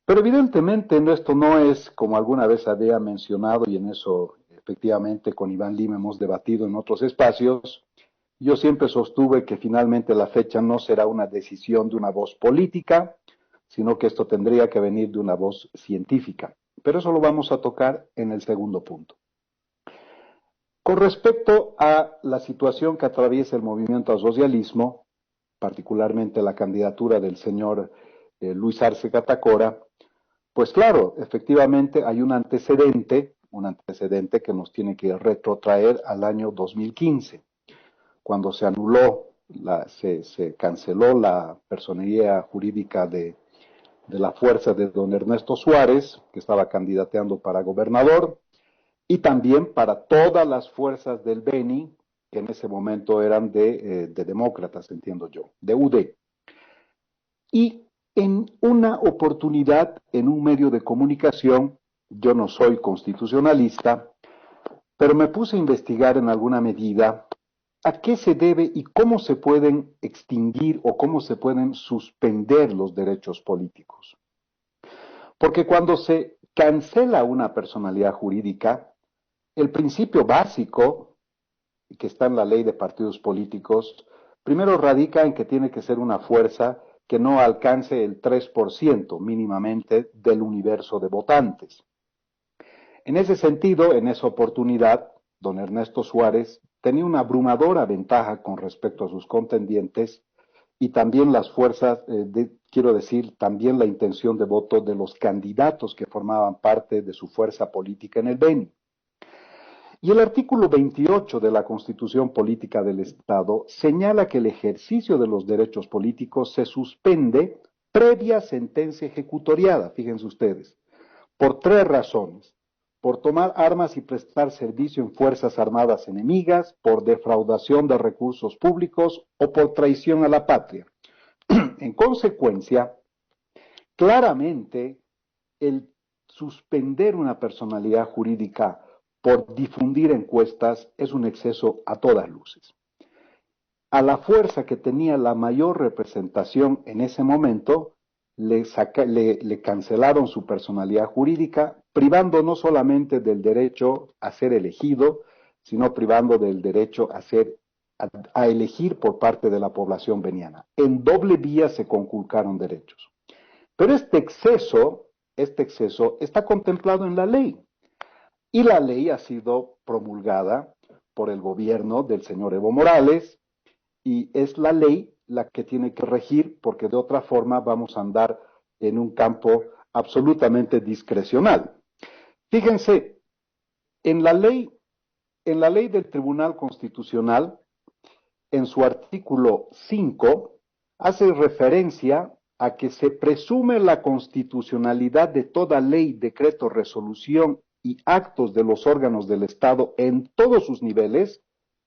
Pero evidentemente esto no es, como alguna vez había mencionado, y en eso efectivamente con Iván Lima hemos debatido en otros espacios, Yo siempre sostuve que finalmente la fecha no será una decisión de una voz política, sino que esto tendría que venir de una voz científica. Pero eso lo vamos a tocar en el segundo punto. Con respecto a la situación que atraviesa el movimiento al socialismo, particularmente la candidatura del señor Luis Arce Catacora, pues claro, efectivamente hay un antecedente que nos tiene que retrotraer al año 2015, cuando se anuló, se canceló la personería jurídica de la fuerza de don Ernesto Suárez, que estaba candidateando para gobernador, y también para todas las fuerzas del Beni, que en ese momento eran de demócratas, entiendo yo, de UD. Y en una oportunidad, en un medio de comunicación, yo no soy constitucionalista, pero me puse a investigar en alguna medida a qué se debe y cómo se pueden extinguir o cómo se pueden suspender los derechos políticos. Porque cuando se cancela una personalidad jurídica, el principio básico, que está en la ley de partidos políticos, primero radica en que tiene que ser una fuerza que no alcance el 3% mínimamente del universo de votantes. En ese sentido, en esa oportunidad, don Ernesto Suárez tenía una abrumadora ventaja con respecto a sus contendientes y también las fuerzas, quiero decir, también la intención de voto de los candidatos que formaban parte de su fuerza política en el Beni. Y el artículo 28 de la Constitución Política del Estado señala que el ejercicio de los derechos políticos se suspende previa sentencia ejecutoriada, fíjense ustedes, por 3 razones: por tomar armas y prestar servicio en fuerzas armadas enemigas, por defraudación de recursos públicos o por traición a la patria. En consecuencia, claramente el suspender una personalidad jurídica por difundir encuestas es un exceso a todas luces. A la fuerza que tenía la mayor representación en ese momento, le cancelaron su personalidad jurídica, privando no solamente del derecho a ser elegido, sino privando del derecho a elegir por parte de la población beniana. En doble vía se conculcaron derechos. Pero este exceso está contemplado en la ley. Y la ley ha sido promulgada por el gobierno del señor Evo Morales y es la ley la que tiene que regir, porque de otra forma vamos a andar en un campo absolutamente discrecional. Fíjense, en la ley del Tribunal Constitucional, en su artículo 5, hace referencia a que se presume la constitucionalidad de toda ley, decreto, resolución y actos de los órganos del Estado en todos sus niveles,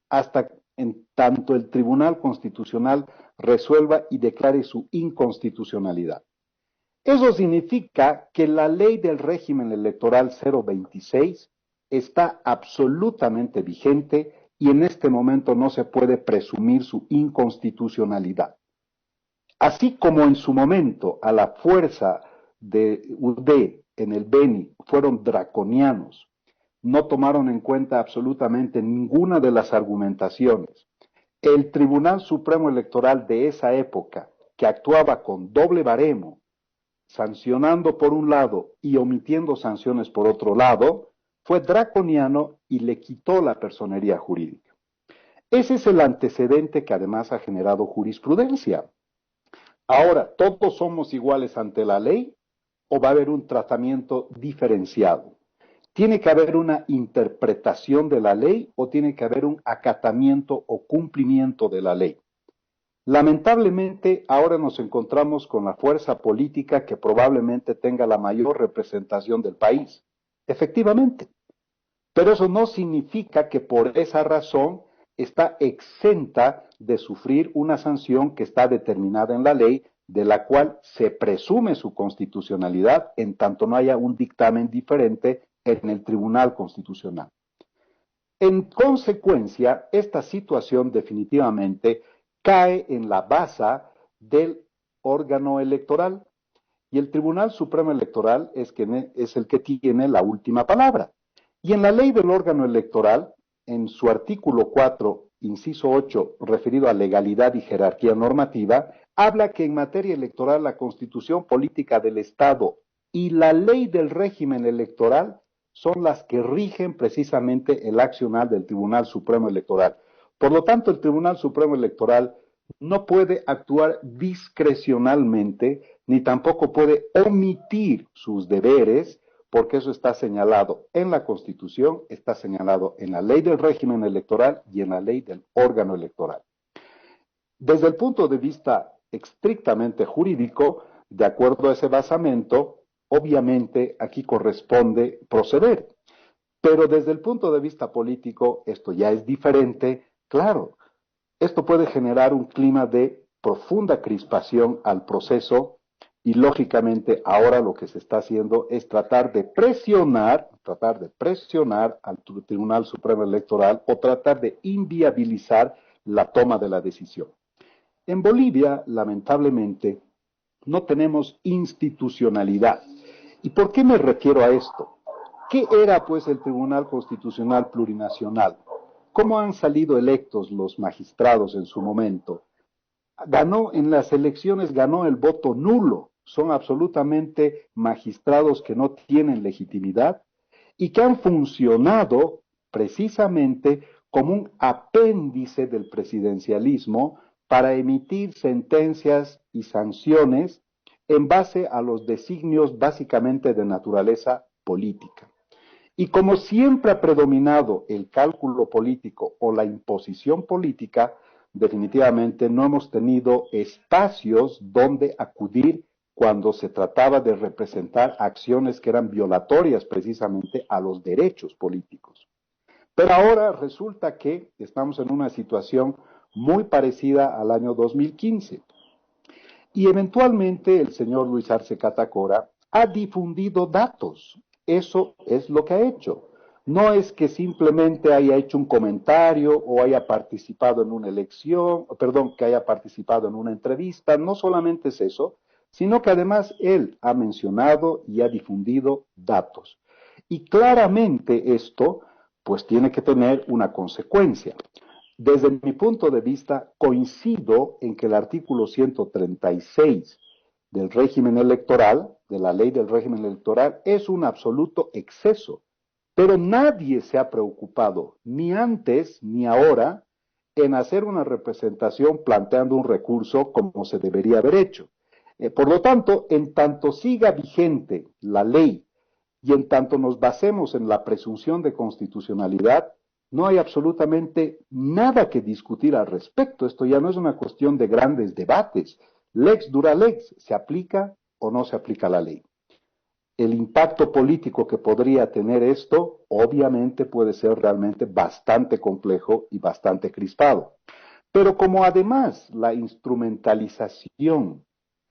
hasta en tanto el Tribunal Constitucional resuelva y declare su inconstitucionalidad. Eso significa que la ley del régimen electoral 026 está absolutamente vigente y en este momento no se puede presumir su inconstitucionalidad. Así como en su momento a la fuerza de UD en el Beni fueron draconianos, no tomaron en cuenta absolutamente ninguna de las argumentaciones. El Tribunal Supremo Electoral de esa época, que actuaba con doble baremo, sancionando por un lado y omitiendo sanciones por otro lado, fue draconiano y le quitó la personería jurídica. Ese es el antecedente que además ha generado jurisprudencia. Ahora, ¿todos somos iguales ante la ley o va a haber un tratamiento diferenciado? ¿Tiene que haber una interpretación de la ley o tiene que haber un acatamiento o cumplimiento de la ley? Lamentablemente, ahora nos encontramos con la fuerza política que probablemente tenga la mayor representación del país. Efectivamente. Pero eso no significa que por esa razón está exenta de sufrir una sanción que está determinada en la ley, de la cual se presume su constitucionalidad en tanto no haya un dictamen diferente en el Tribunal Constitucional. En consecuencia, esta situación definitivamente cae en la base del órgano electoral y el Tribunal Supremo Electoral es el que tiene la última palabra. Y en la ley del órgano electoral, en su artículo 4 inciso 8, referido a legalidad y jerarquía normativa, habla que en materia electoral la Constitución Política del Estado y la ley del régimen electoral son las que rigen precisamente el accionar del Tribunal Supremo Electoral. Por lo tanto, el Tribunal Supremo Electoral no puede actuar discrecionalmente, ni tampoco puede omitir sus deberes, porque eso está señalado en la Constitución, está señalado en la ley del régimen electoral y en la ley del órgano electoral. Desde el punto de vista estrictamente jurídico, de acuerdo a ese basamento, obviamente aquí corresponde proceder. Pero desde el punto de vista político, esto ya es diferente. Claro, esto puede generar un clima de profunda crispación al proceso y lógicamente ahora lo que se está haciendo es tratar de presionar al Tribunal Supremo Electoral o tratar de inviabilizar la toma de la decisión. En Bolivia, lamentablemente, no tenemos institucionalidad. ¿Y por qué me refiero a esto? ¿Qué era pues el Tribunal Constitucional Plurinacional? ¿Cómo han salido electos los magistrados en su momento? En las elecciones ganó el voto nulo. Son absolutamente magistrados que no tienen legitimidad y que han funcionado precisamente como un apéndice del presidencialismo para emitir sentencias y sanciones en base a los designios básicamente de naturaleza política. Y como siempre ha predominado el cálculo político o la imposición política, definitivamente no hemos tenido espacios donde acudir cuando se trataba de representar acciones que eran violatorias precisamente a los derechos políticos. Pero ahora resulta que estamos en una situación muy parecida al año 2015. Y eventualmente el señor Luis Arce Catacora ha difundido datos. Eso es lo que ha hecho. No es que simplemente haya hecho un comentario o haya participado en una que haya participado en una entrevista. No solamente es eso, sino que además él ha mencionado y ha difundido datos. Y claramente esto, pues tiene que tener una consecuencia. Desde mi punto de vista, coincido en que el artículo 136 del régimen electoral, de la ley del régimen electoral, es un absoluto exceso. Pero nadie se ha preocupado, ni antes ni ahora, en hacer una representación planteando un recurso como se debería haber hecho. Por lo tanto, en tanto siga vigente la ley y en tanto nos basemos en la presunción de constitucionalidad, no hay absolutamente nada que discutir al respecto. Esto ya no es una cuestión de grandes debates. Lex dura lex, ¿se aplica o no se aplica la ley? El impacto político que podría tener esto, obviamente puede ser realmente bastante complejo y bastante crispado. Pero como además la instrumentalización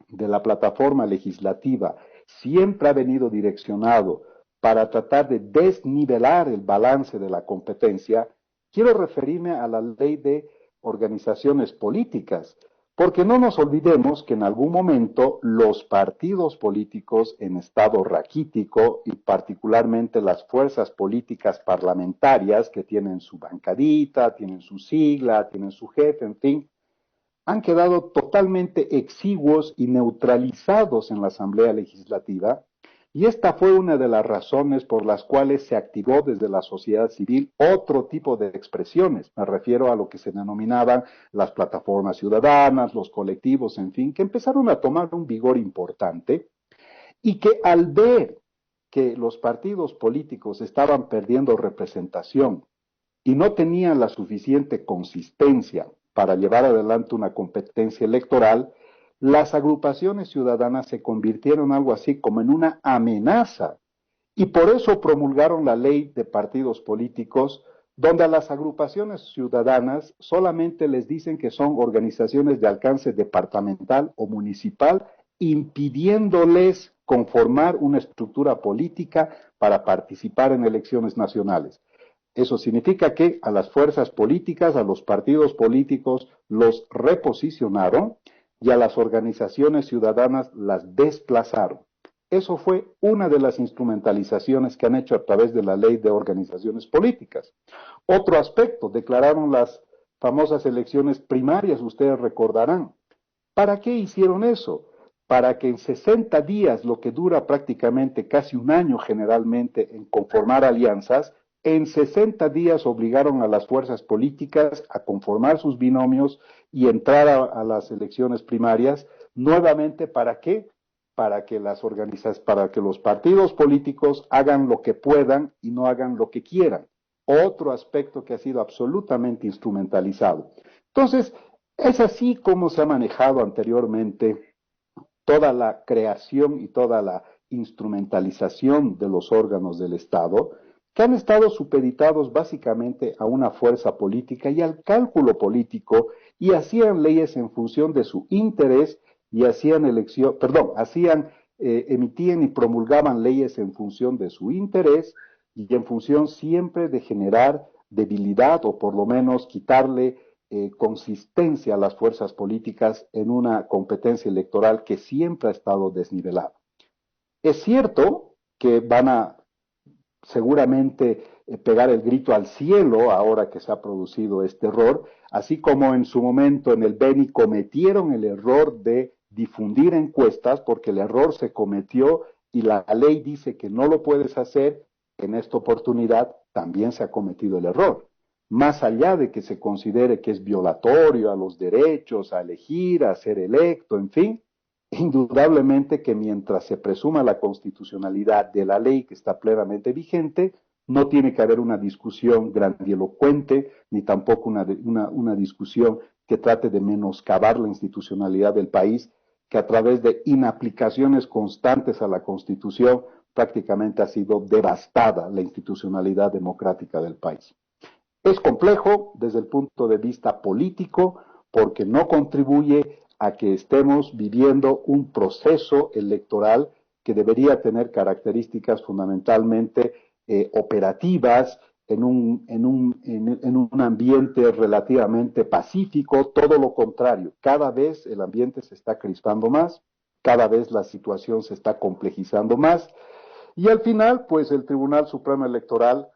de la plataforma legislativa siempre ha venido direccionado para tratar de desnivelar el balance de la competencia, quiero referirme a la ley de organizaciones políticas, porque no nos olvidemos que en algún momento los partidos políticos en estado raquítico y particularmente las fuerzas políticas parlamentarias que tienen su bancadita, tienen su sigla, tienen su jefe, en fin, han quedado totalmente exiguos y neutralizados en la Asamblea Legislativa, y esta fue una de las razones por las cuales se activó desde la sociedad civil otro tipo de expresiones. Me refiero a lo que se denominaban las plataformas ciudadanas, los colectivos, en fin, que empezaron a tomar un vigor importante y que al ver que los partidos políticos estaban perdiendo representación y no tenían la suficiente consistencia para llevar adelante una competencia electoral, las agrupaciones ciudadanas se convirtieron algo así como en una amenaza y por eso promulgaron la ley de partidos políticos donde a las agrupaciones ciudadanas solamente les dicen que son organizaciones de alcance departamental o municipal, impidiéndoles conformar una estructura política para participar en elecciones nacionales. Eso significa que a las fuerzas políticas, a los partidos políticos, los reposicionaron y a las organizaciones ciudadanas las desplazaron. Eso fue una de las instrumentalizaciones que han hecho a través de la ley de organizaciones políticas. Otro aspecto, declararon las famosas elecciones primarias, ustedes recordarán. ¿Para qué hicieron eso? Para que en 60 días, lo que dura prácticamente casi un año generalmente en conformar alianzas, en 60 días obligaron a las fuerzas políticas a conformar sus binomios y entrar a las elecciones primarias. Nuevamente, ¿para qué? Para que para que los partidos políticos hagan lo que puedan y no hagan lo que quieran. Otro aspecto que ha sido absolutamente instrumentalizado. Entonces, es así como se ha manejado anteriormente toda la creación y toda la instrumentalización de los órganos del Estado, que han estado supeditados básicamente a una fuerza política y al cálculo político, y hacían leyes en función de su interés y emitían y promulgaban leyes en función de su interés y en función siempre de generar debilidad o por lo menos quitarle consistencia a las fuerzas políticas en una competencia electoral que siempre ha estado desnivelada. Es cierto que van a seguramente pegar el grito al cielo ahora que se ha producido este error, así como en su momento en el Beni cometieron el error de difundir encuestas, porque el error se cometió y la ley dice que no lo puedes hacer. En esta oportunidad también se ha cometido el error. Más allá de que se considere que es violatorio a los derechos, a elegir, a ser electo, en fin, indudablemente que mientras se presuma la constitucionalidad de la ley que está plenamente vigente, no tiene que haber una discusión grandilocuente, ni tampoco una discusión que trate de menoscabar la institucionalidad del país, que a través de inaplicaciones constantes a la Constitución prácticamente ha sido devastada la institucionalidad democrática del país. Es complejo desde el punto de vista político porque no contribuye a que estemos viviendo un proceso electoral que debería tener características fundamentalmente operativas en un ambiente relativamente pacífico. Todo lo contrario, cada vez el ambiente se está crispando más, cada vez la situación se está complejizando más y al final pues el Tribunal Supremo Electoral,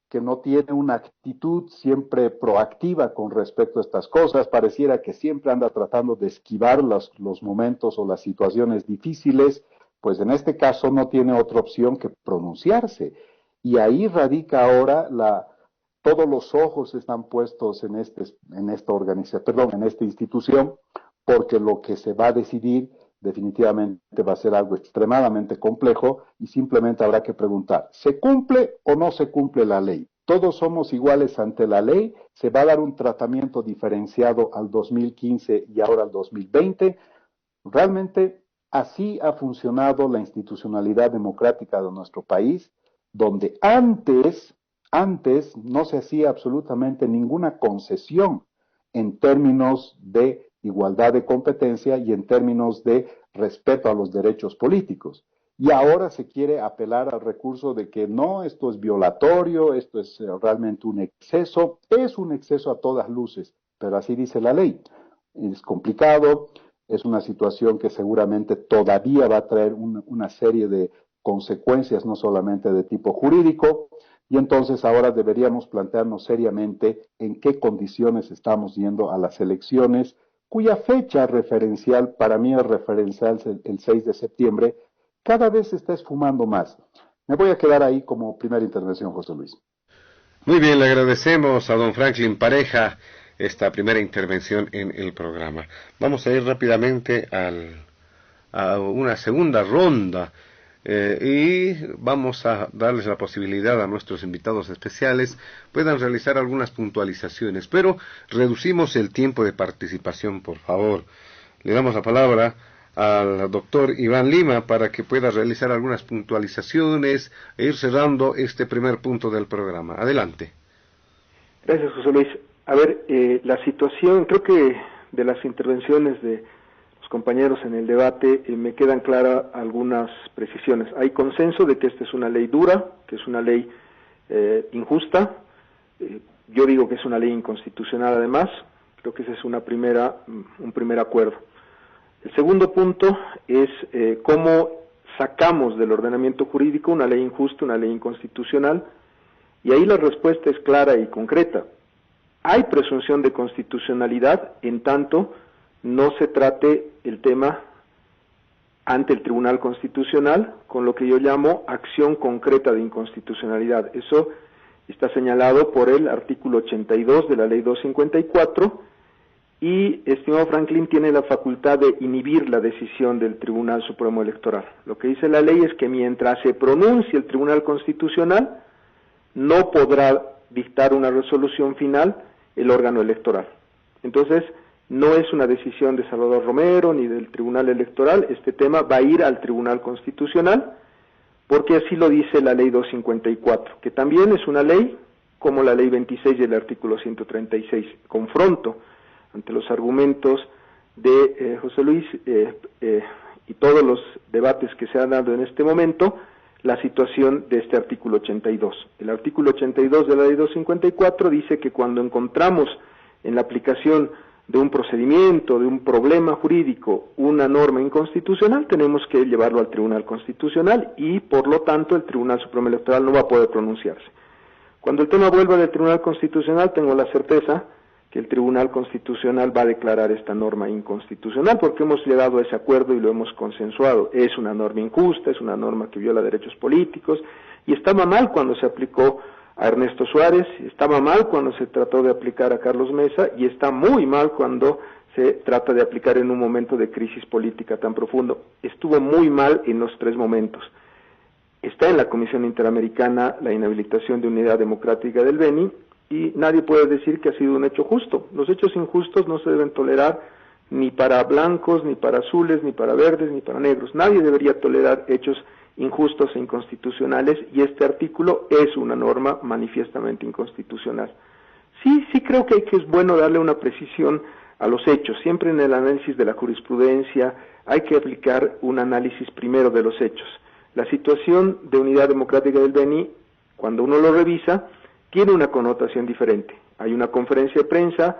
que no tiene una actitud siempre proactiva con respecto a estas cosas, pareciera que siempre anda tratando de esquivar los momentos o las situaciones difíciles, pues en este caso no tiene otra opción que pronunciarse. Y ahí radica ahora todos los ojos están puestos en esta institución, porque lo que se va a decidir definitivamente va a ser algo extremadamente complejo y simplemente habrá que preguntar, ¿se cumple o no se cumple la ley? ¿Todos somos iguales ante la ley? ¿Se va a dar un tratamiento diferenciado al 2015 y ahora al 2020? Realmente así ha funcionado la institucionalidad democrática de nuestro país, donde antes no se hacía absolutamente ninguna concesión en términos de igualdad de competencia y en términos de respeto a los derechos políticos. Y ahora se quiere apelar al recurso de que no, esto es violatorio, esto es realmente un exceso. Es un exceso a todas luces, pero así dice la ley. Es complicado, es una situación que seguramente todavía va a traer una serie de consecuencias, no solamente de tipo jurídico, y entonces ahora deberíamos plantearnos seriamente en qué condiciones estamos yendo a las elecciones, cuya fecha referencial, para mí es referencial el 6 de septiembre, cada vez se está esfumando más. Me voy a quedar ahí como primera intervención, José Luis. Muy bien, le agradecemos a don Franklin Pareja esta primera intervención en el programa. Vamos a ir rápidamente a una segunda ronda y vamos a darles la posibilidad a nuestros invitados especiales puedan realizar algunas puntualizaciones, pero reducimos el tiempo de participación, por favor. Le damos la palabra al doctor Iván Lima para que pueda realizar algunas puntualizaciones e ir cerrando este primer punto del programa. Adelante. Gracias, José Luis. A ver, la situación, creo que de las intervenciones de los compañeros en el debate me quedan claras algunas precisiones. Hay consenso de que esta es una ley dura, que es una ley injusta. Yo digo que es una ley inconstitucional además. Creo que ese es un primer acuerdo. El segundo punto es cómo sacamos del ordenamiento jurídico una ley injusta, una ley inconstitucional, y ahí la respuesta es clara y concreta. hay presunción de constitucionalidad en tanto no se trate el tema ante el Tribunal Constitucional con lo que yo llamo acción concreta de inconstitucionalidad. Eso está señalado por el artículo 82 de la Ley 254 y, estimado Franklin, tiene la facultad de inhibir la decisión del Tribunal Supremo Electoral. Lo que dice la ley es que mientras se pronuncie el Tribunal Constitucional, no podrá dictar una resolución final el órgano electoral. Entonces, no es una decisión de Salvador Romero ni del Tribunal Electoral, este tema va a ir al Tribunal Constitucional, porque así lo dice la Ley 254, que también es una ley como la Ley 26 y el artículo 136. Confronto ante los argumentos de José Luis y todos los debates que se han dado en este momento, la situación de este artículo 82. El artículo 82 de la Ley 254 dice que cuando encontramos en la aplicación de un procedimiento, de un problema jurídico, una norma inconstitucional, tenemos que llevarlo al Tribunal Constitucional y, por lo tanto, el Tribunal Supremo Electoral no va a poder pronunciarse. Cuando el tema vuelva del Tribunal Constitucional, tengo la certeza que el Tribunal Constitucional va a declarar esta norma inconstitucional, porque hemos llegado a ese acuerdo y lo hemos consensuado. Es una norma injusta, es una norma que viola derechos políticos, y estaba mal cuando se aplicó a Ernesto Suárez, estaba mal cuando se trató de aplicar a Carlos Mesa, y está muy mal cuando se trata de aplicar en un momento de crisis política tan profundo. Estuvo muy mal en los tres momentos. Está en la Comisión Interamericana la inhabilitación de Unidad Democrática del Beni, y nadie puede decir que ha sido un hecho justo. Los hechos injustos no se deben tolerar ni para blancos, ni para azules, ni para verdes, ni para negros. Nadie debería tolerar hechos injustos e inconstitucionales, y este artículo es una norma manifiestamente inconstitucional. Sí creo que es bueno darle una precisión a los hechos. Siempre en el análisis de la jurisprudencia hay que aplicar un análisis primero de los hechos. La situación de Unidad Democrática del Beni, cuando uno lo revisa, tiene una connotación diferente. Hay una conferencia de prensa,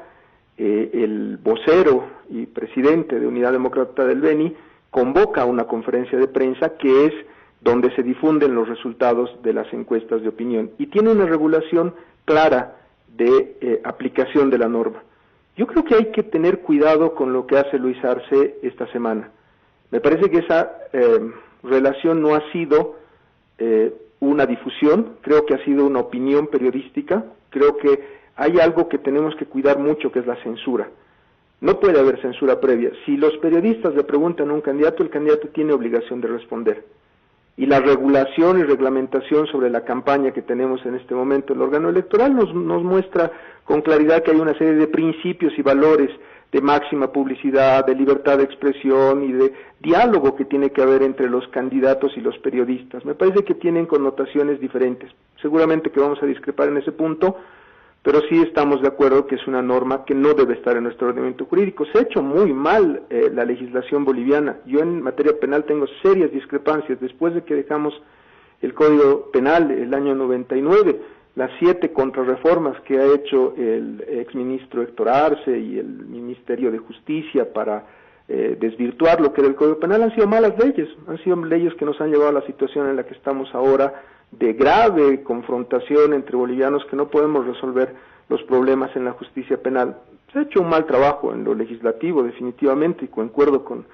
el vocero y presidente de Unidad Democrática del Beni convoca una conferencia de prensa que es donde se difunden los resultados de las encuestas de opinión, y tiene una regulación clara de aplicación de la norma. Yo creo que hay que tener cuidado con lo que hace Luis Arce esta semana. Me parece que esa relación no ha sido una difusión, creo que ha sido una opinión periodística. Creo que hay algo que tenemos que cuidar mucho, que es la censura. No puede haber censura previa. Si los periodistas le preguntan a un candidato, el candidato tiene obligación de responder. Y la regulación y reglamentación sobre la campaña que tenemos en este momento el órgano electoral nos muestra con claridad que hay una serie de principios y valores de máxima publicidad, de libertad de expresión y de diálogo que tiene que haber entre los candidatos y los periodistas. Me parece que tienen connotaciones diferentes. Seguramente que vamos a discrepar en ese punto, pero sí estamos de acuerdo que es una norma que no debe estar en nuestro ordenamiento jurídico. Se ha hecho muy mal la legislación boliviana. Yo en materia penal tengo serias discrepancias. Después de que dejamos el Código Penal el año 99, las 7 contrarreformas que ha hecho el exministro Héctor Arce y el Ministerio de Justicia para desvirtuar lo que era el Código Penal han sido malas leyes. Han sido leyes que nos han llevado a la situación en la que estamos ahora, de grave confrontación entre bolivianos, que no podemos resolver los problemas en la justicia penal. Se ha hecho un mal trabajo en lo legislativo, definitivamente, y concuerdo con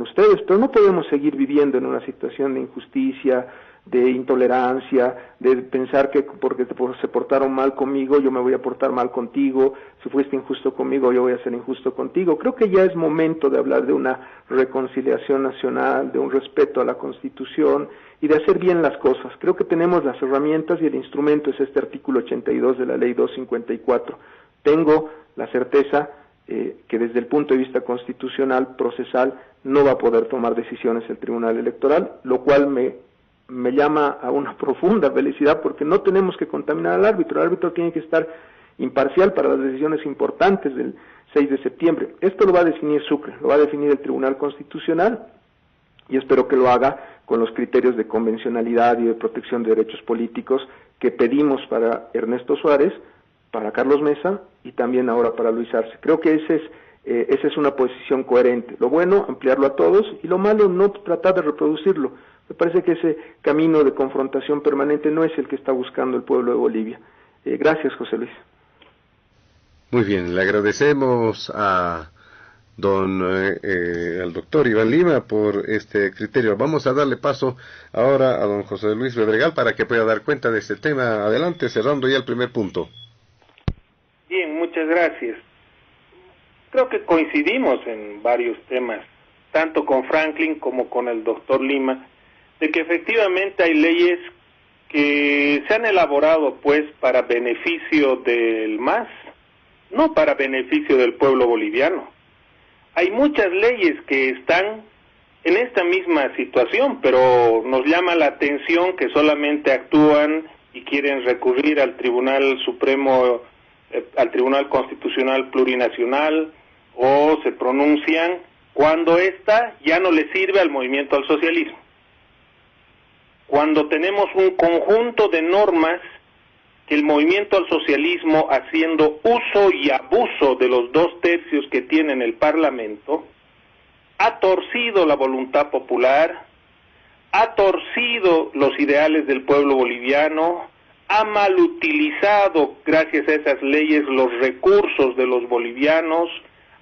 ustedes, pero no podemos seguir viviendo en una situación de injusticia, de intolerancia, de pensar que porque se portaron mal conmigo, yo me voy a portar mal contigo, si fuiste injusto conmigo, yo voy a ser injusto contigo. Creo que ya es momento de hablar de una reconciliación nacional, de un respeto a la Constitución y de hacer bien las cosas. Creo que tenemos las herramientas y el instrumento es este artículo 82 de la Ley 254. Tengo la certeza que desde el punto de vista constitucional, procesal, no va a poder tomar decisiones el Tribunal Electoral, lo cual me llama a una profunda felicidad, porque no tenemos que contaminar al árbitro. El árbitro tiene que estar imparcial para las decisiones importantes del 6 de septiembre. Esto lo va a definir Sucre, lo va a definir el Tribunal Constitucional, y espero que lo haga con los criterios de convencionalidad y de protección de derechos políticos que pedimos para Ernesto Suárez, para Carlos Mesa y también ahora para Luis Arce. Creo que esa es una posición coherente. Lo bueno, ampliarlo a todos, y lo malo, no tratar de reproducirlo. Me parece que ese camino de confrontación permanente no es el que está buscando el pueblo de Bolivia. Gracias, José Luis. Muy bien, le agradecemos a al doctor Iván Lima por este criterio. Vamos a darle paso ahora a don José Luis Bedregal para que pueda dar cuenta de este tema. Adelante, cerrando ya el primer punto. Bien, muchas gracias. Creo que coincidimos en varios temas, tanto con Franklin como con el doctor Lima, de que efectivamente hay leyes que se han elaborado pues para beneficio del MAS, no para beneficio del pueblo boliviano. Hay muchas leyes que están en esta misma situación, pero nos llama la atención que solamente actúan y quieren recurrir al Tribunal Supremo, al Tribunal Constitucional Plurinacional, o se pronuncian cuando ésta ya no le sirve al movimiento al socialismo. Cuando tenemos un conjunto de normas que el movimiento al socialismo, haciendo uso y abuso de los 2/3 que tiene en el Parlamento, ha torcido la voluntad popular, ha torcido los ideales del pueblo boliviano, ha malutilizado, gracias a esas leyes, los recursos de los bolivianos,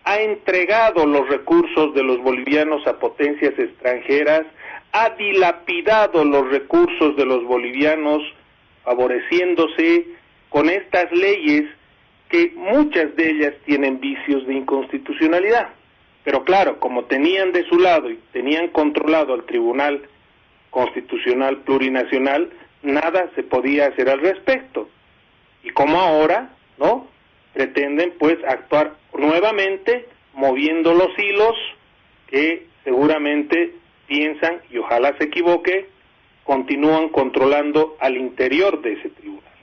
ha entregado los recursos de los bolivianos a potencias extranjeras, ha dilapidado los recursos de los bolivianos, favoreciéndose con estas leyes que muchas de ellas tienen vicios de inconstitucionalidad. Pero claro, como tenían de su lado y tenían controlado al Tribunal Constitucional Plurinacional, nada se podía hacer al respecto. Y como ahora, ¿no?, pretenden pues actuar nuevamente moviendo los hilos que seguramente piensan, y ojalá se equivoque, continúan controlando al interior de ese tribunal.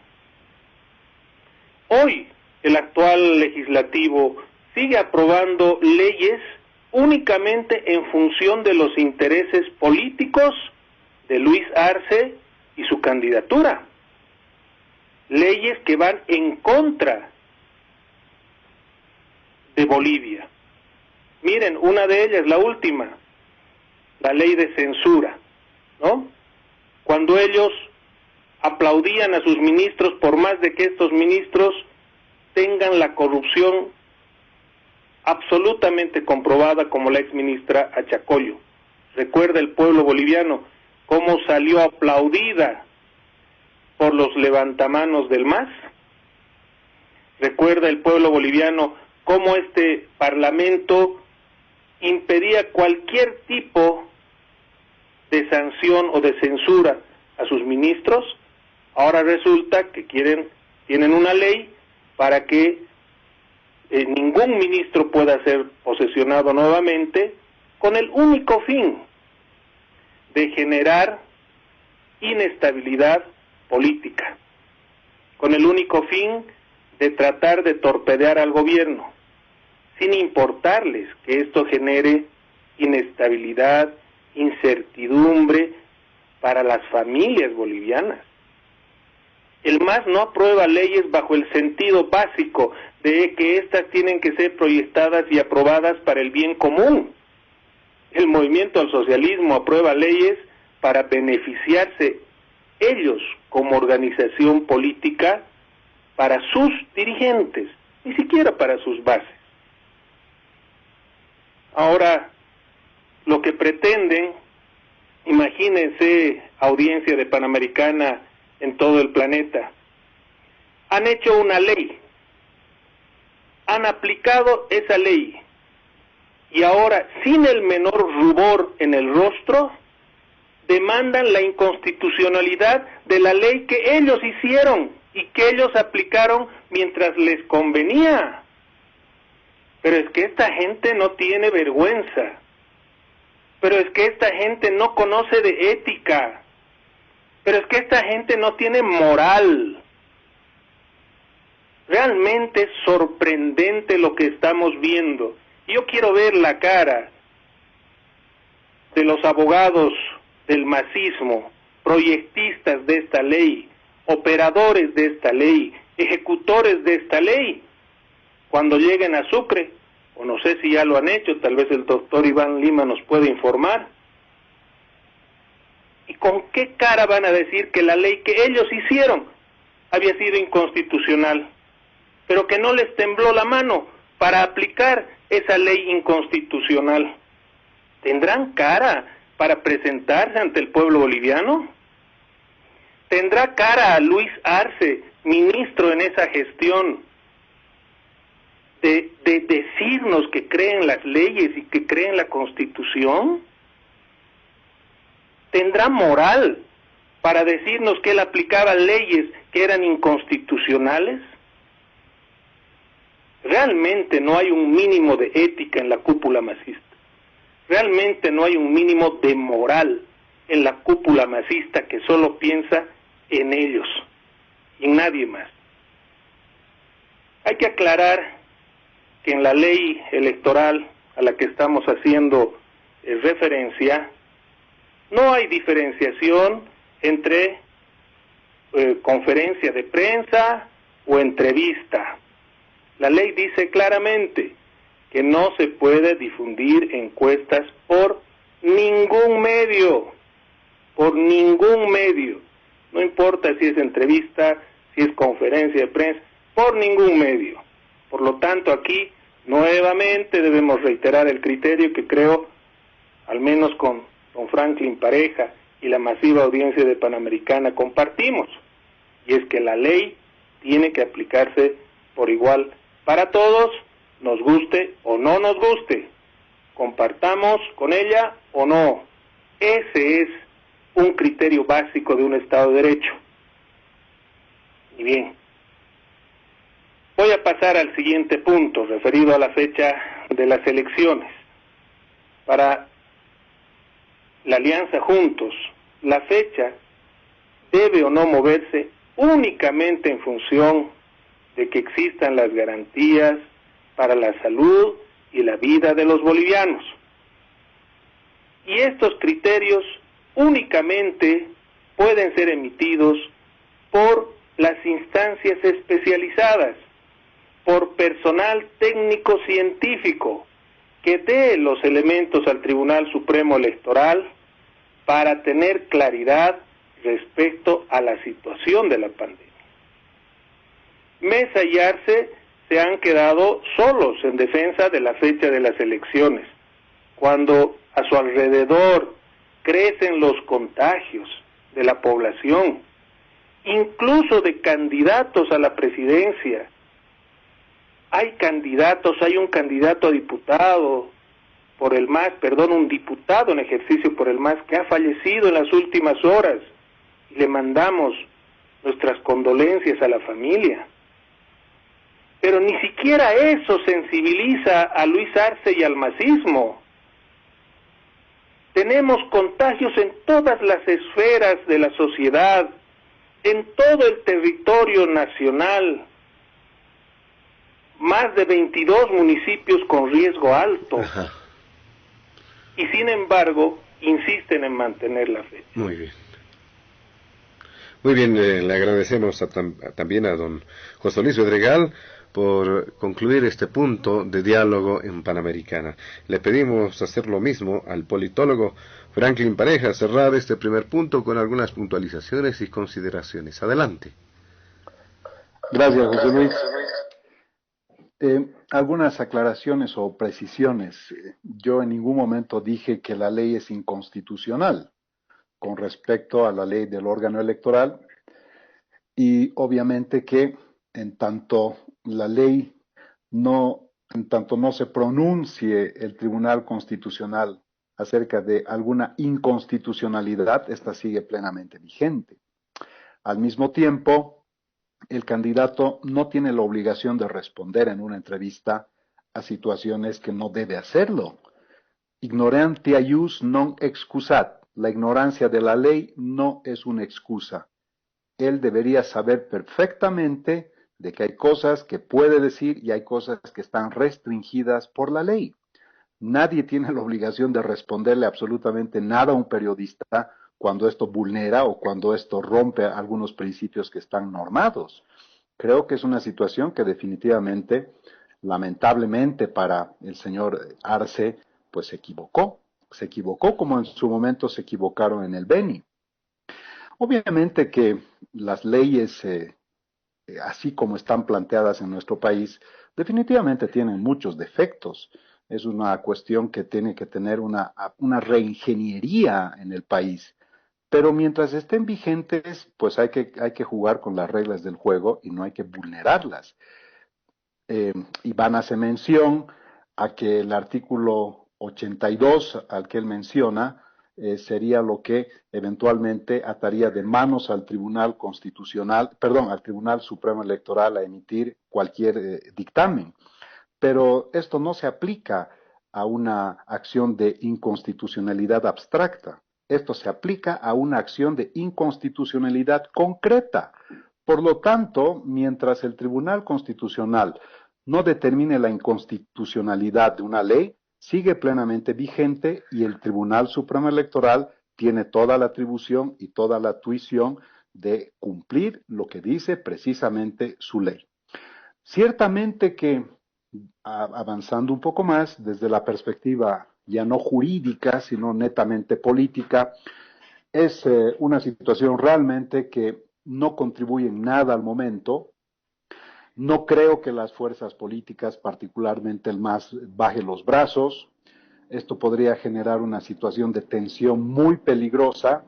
Hoy el actual legislativo sigue aprobando leyes únicamente en función de los intereses políticos de Luis Arce y su candidatura. Leyes que van en contra de Bolivia. Miren, una de ellas, la última, la ley de censura, ¿no? Cuando ellos aplaudían a sus ministros, por más de que estos ministros tengan la corrupción absolutamente comprobada, como la exministra Achacoyo. Recuerda el pueblo boliviano cómo salió aplaudida por los levantamanos del MAS. Recuerda el pueblo boliviano cómo este parlamento impedía cualquier tipo de sanción o de censura a sus ministros. Ahora resulta que tienen una ley para que ningún ministro pueda ser posesionado nuevamente, con el único fin de generar inestabilidad política, con el único fin de tratar de torpedear al gobierno, sin importarles que esto genere inestabilidad, incertidumbre para las familias bolivianas. El MAS no aprueba leyes bajo el sentido básico de que éstas tienen que ser proyectadas y aprobadas para el bien común. El movimiento al socialismo aprueba leyes para beneficiarse ellos como organización política para sus dirigentes, ni siquiera para sus bases. Ahora, lo que pretenden, imagínense, audiencia de Panamericana en todo el planeta, han hecho una ley, han aplicado esa ley, y ahora, sin el menor rubor en el rostro, demandan la inconstitucionalidad de la ley que ellos hicieron y que ellos aplicaron mientras les convenía. Pero es que esta gente no tiene vergüenza, pero es que esta gente no conoce de ética, pero es que esta gente no tiene moral. Realmente es sorprendente lo que estamos viendo. Yo quiero ver la cara de los abogados del masismo, proyectistas de esta ley, operadores de esta ley, ejecutores de esta ley, cuando lleguen a Sucre, o no sé si ya lo han hecho, tal vez el doctor Iván Lima nos puede informar. ¿Y con qué cara van a decir que la ley que ellos hicieron había sido inconstitucional? pero que no les tembló la mano para aplicar esa ley inconstitucional. ¿Tendrán cara para presentarse ante el pueblo boliviano? ¿Tendrá cara a Luis Arce, ministro en esa gestión, de decirnos que cree en las leyes y que cree en la Constitución? ¿Tendrá moral para decirnos que él aplicaba leyes que eran inconstitucionales? Realmente no hay un mínimo de ética en la cúpula masista. Realmente no hay un mínimo de moral en la cúpula masista que solo piensa en ellos y en nadie más. Hay que aclarar que en la ley electoral a la que estamos haciendo referencia, no hay diferenciación entre conferencia de prensa o entrevista. La ley dice claramente que no se puede difundir encuestas por ningún medio, no importa si es entrevista, si es conferencia de prensa, por ningún medio. Por lo tanto, aquí nuevamente debemos reiterar el criterio que creo, al menos con don Franklin Pareja y la masiva audiencia de Panamericana compartimos, y es que la ley tiene que aplicarse por igual para todos, nos guste o no nos guste, compartamos con ella o no. Ese es un criterio básico de un Estado de Derecho. Y bien, voy a pasar al siguiente punto, referido a la fecha de las elecciones. Para la Alianza Juntos, la fecha debe o no moverse únicamente en función de que existan las garantías para la salud y la vida de los bolivianos. Y estos criterios únicamente pueden ser emitidos por las instancias especializadas, por personal técnico científico que dé los elementos al Tribunal Supremo Electoral para tener claridad respecto a la situación de la pandemia. Mesa y Arce se han quedado solos en defensa de la fecha de las elecciones, cuando a su alrededor crecen los contagios de la población, incluso de candidatos a la presidencia. Hay un candidato a diputado por el MAS, un diputado en ejercicio por el MAS que ha fallecido en las últimas horas, y le mandamos nuestras condolencias a la familia. Pero ni siquiera eso sensibiliza a Luis Arce y al masismo. Tenemos contagios en todas las esferas de la sociedad, en todo el territorio nacional. Más de 22 municipios con riesgo alto. Ajá. Y sin embargo, insisten en mantener la fecha. Muy bien. Muy bien, le agradecemos también a don José Luis Bedregal por concluir este punto de diálogo en Panamericana. Le pedimos hacer lo mismo al politólogo Franklin Pareja, cerrar este primer punto con algunas puntualizaciones y consideraciones. Adelante. Gracias, José Luis. Algunas aclaraciones o precisiones. Yo en ningún momento dije que la ley es inconstitucional con respecto a la ley del órgano electoral, y obviamente que en tanto no se pronuncie el Tribunal Constitucional acerca de alguna inconstitucionalidad, esta sigue plenamente vigente. Al mismo tiempo, el candidato no tiene la obligación de responder en una entrevista a situaciones que no debe hacerlo. Ignorantia ius non excusat. La ignorancia de la ley no es una excusa. Él debería saber perfectamente de que hay cosas que puede decir y hay cosas que están restringidas por la ley. Nadie tiene la obligación de responderle absolutamente nada a un periodista cuando esto vulnera o cuando esto rompe algunos principios que están normados. Creo que es una situación que definitivamente, lamentablemente para el señor Arce, pues se equivocó. Se equivocó como en su momento se equivocaron en el Beni. Obviamente que las leyes así como están planteadas en nuestro país, definitivamente tienen muchos defectos. Es una cuestión que tiene que tener una reingeniería en el país. Pero mientras estén vigentes, pues hay que jugar con las reglas del juego y no hay que vulnerarlas. Iván hace mención a que el artículo 82 al que él menciona sería lo que eventualmente ataría de manos al Tribunal Constitucional, perdón, al Tribunal Supremo Electoral a emitir cualquier dictamen. Pero esto no se aplica a una acción de inconstitucionalidad abstracta. Esto se aplica a una acción de inconstitucionalidad concreta. Por lo tanto, mientras el Tribunal Constitucional no determine la inconstitucionalidad de una ley, sigue plenamente vigente y el Tribunal Supremo Electoral tiene toda la atribución y toda la tuición de cumplir lo que dice precisamente su ley. Ciertamente que, avanzando un poco más, desde la perspectiva ya no jurídica, sino netamente política, es una situación realmente que no contribuye en nada al momento. No creo que las fuerzas políticas, particularmente el MAS, baje los brazos. Esto podría generar una situación de tensión muy peligrosa.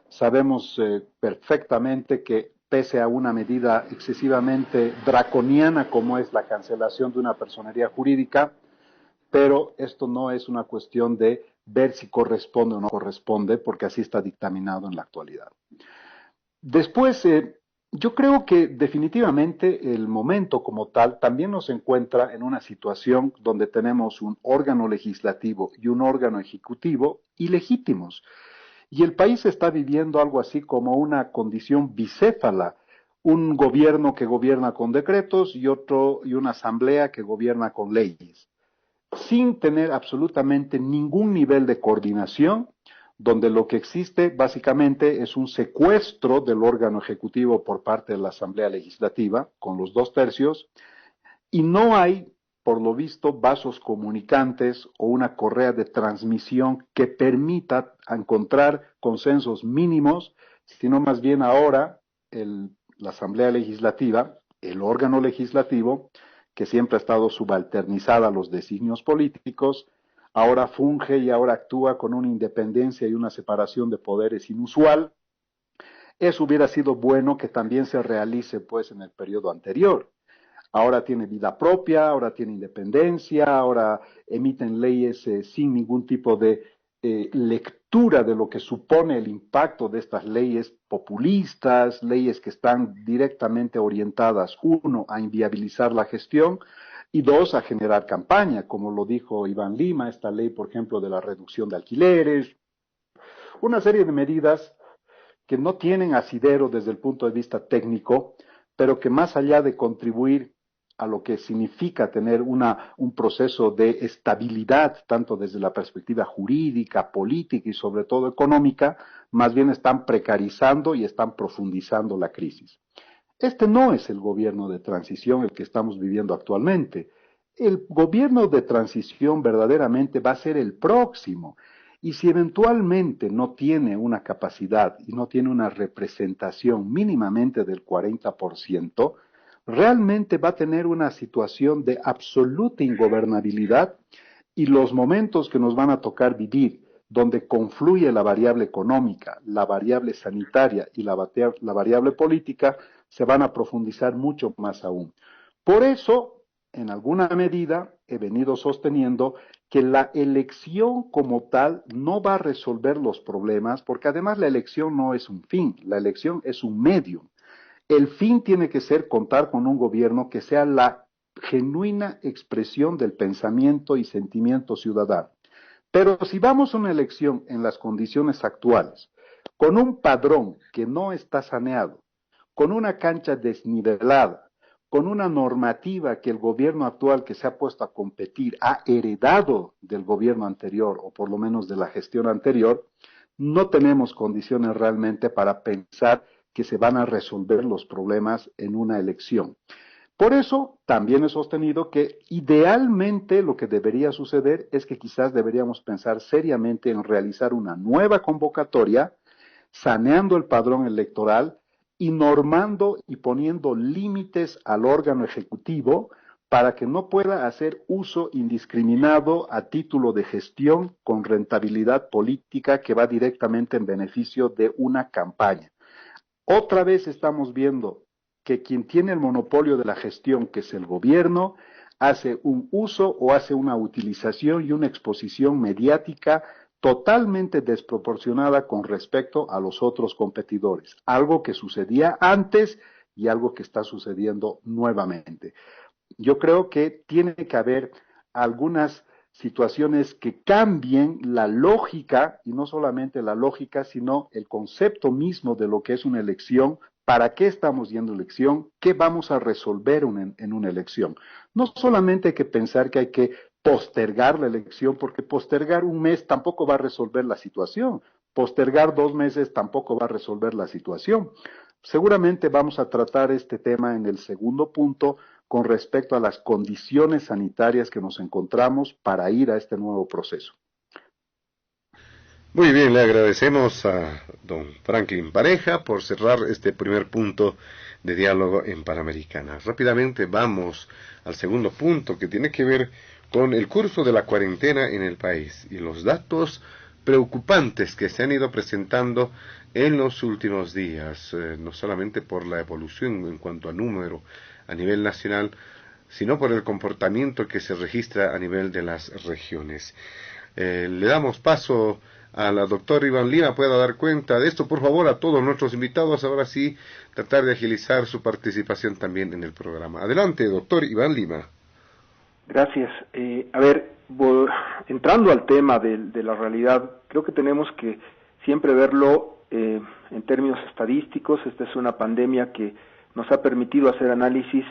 Sabemos perfectamente que pese a una medida excesivamente draconiana como es la cancelación de una personería jurídica, pero esto no es una cuestión de ver si corresponde o no corresponde, porque así está dictaminado en la actualidad. Después, yo creo que definitivamente el momento como tal también nos encuentra en una situación donde tenemos un órgano legislativo y un órgano ejecutivo ilegítimos. Y el país está viviendo algo así como una condición bicéfala, un gobierno que gobierna con decretos y una asamblea que gobierna con leyes, sin tener absolutamente ningún nivel de coordinación, donde lo que existe básicamente es un secuestro del órgano ejecutivo por parte de la Asamblea Legislativa, con los 2/3, y no hay, por lo visto, vasos comunicantes o una correa de transmisión que permita encontrar consensos mínimos, sino más bien ahora la Asamblea Legislativa, el órgano legislativo, que siempre ha estado subalternizada a los designios políticos, ahora funge y ahora actúa con una independencia y una separación de poderes inusual. Eso hubiera sido bueno que también se realice pues en el periodo anterior. Ahora tiene vida propia, ahora tiene independencia, ahora emiten leyes sin ningún tipo de lectura de lo que supone el impacto de estas leyes populistas, leyes que están directamente orientadas, uno, a inviabilizar la gestión y dos, a generar campaña, como lo dijo Iván Lima, esta ley, por ejemplo, de la reducción de alquileres, una serie de medidas que no tienen asidero desde el punto de vista técnico, pero que más allá de contribuir a lo que significa tener un proceso de estabilidad, tanto desde la perspectiva jurídica, política y sobre todo económica, más bien están precarizando y están profundizando la crisis. Este no es el gobierno de transición el que estamos viviendo actualmente. El gobierno de transición verdaderamente va a ser el próximo. Y si eventualmente no tiene una capacidad y no tiene una representación mínimamente del 40%, realmente va a tener una situación de absoluta ingobernabilidad y los momentos que nos van a tocar vivir, donde confluye la variable económica, la variable sanitaria y la variable política, se van a profundizar mucho más aún. Por eso, en alguna medida, he venido sosteniendo que la elección como tal no va a resolver los problemas, porque además la elección no es un fin, la elección es un medio. El fin tiene que ser contar con un gobierno que sea la genuina expresión del pensamiento y sentimiento ciudadano. Pero si vamos a una elección en las condiciones actuales, con un padrón que no está saneado, con una cancha desnivelada, con una normativa que el gobierno actual que se ha puesto a competir ha heredado del gobierno anterior, o por lo menos de la gestión anterior, no tenemos condiciones realmente para pensar que se van a resolver los problemas en una elección. Por eso también he sostenido que idealmente lo que debería suceder es que quizás deberíamos pensar seriamente en realizar una nueva convocatoria, saneando el padrón electoral y normando y poniendo límites al órgano ejecutivo para que no pueda hacer uso indiscriminado a título de gestión con rentabilidad política que va directamente en beneficio de una campaña. Otra vez estamos viendo que quien tiene el monopolio de la gestión, que es el gobierno, hace un uso o hace una utilización y una exposición mediática totalmente desproporcionada con respecto a los otros competidores, algo que sucedía antes y algo que está sucediendo nuevamente. Yo creo que tiene que haber algunas situaciones que cambien la lógica, y no solamente la lógica, sino el concepto mismo de lo que es una elección, para qué estamos yendo a elección, qué vamos a resolver en una elección. No solamente hay que pensar que hay que postergar la elección, porque postergar un mes tampoco va a resolver la situación, postergar 2 meses tampoco va a resolver la situación. Seguramente vamos a tratar este tema en el segundo punto, con respecto a las condiciones sanitarias que nos encontramos para ir a este nuevo proceso. Muy bien, le agradecemos a don Franklin Pareja por cerrar este primer punto de diálogo en Panamericana. Rápidamente vamos al segundo punto, que tiene que ver con el curso de la cuarentena en el país y los datos preocupantes que se han ido presentando en los últimos días, no solamente por la evolución en cuanto a número a nivel nacional, sino por el comportamiento que se registra a nivel de las regiones. Le damos paso a la doctora Iván Lima, pueda dar cuenta de esto, por favor, a todos nuestros invitados, ahora sí, tratar de agilizar su participación también en el programa. Adelante, doctor Iván Lima. Gracias. Entrando al tema de la realidad, creo que tenemos que siempre verlo en términos estadísticos. Esta es una pandemia que nos ha permitido hacer análisis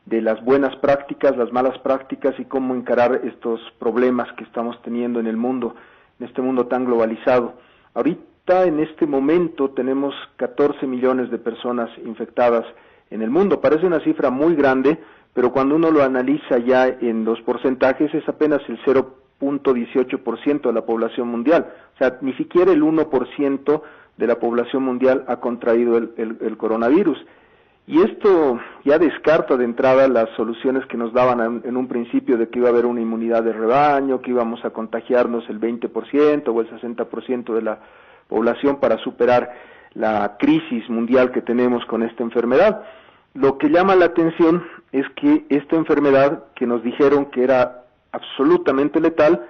de las buenas prácticas, las malas prácticas y cómo encarar estos problemas que estamos teniendo en el mundo, en este mundo tan globalizado. Ahorita, en este momento, tenemos 14 millones de personas infectadas en el mundo. Parece una cifra muy grande, pero cuando uno lo analiza ya en los porcentajes es apenas el 0.18% de la población mundial. O sea, ni siquiera el 1% de la población mundial ha contraído el coronavirus. Y esto ya descarta de entrada las soluciones que nos daban en un principio de que iba a haber una inmunidad de rebaño, que íbamos a contagiarnos el 20% o el 60% de la población para superar la crisis mundial que tenemos con esta enfermedad. Lo que llama la atención es que esta enfermedad, que nos dijeron que era absolutamente letal,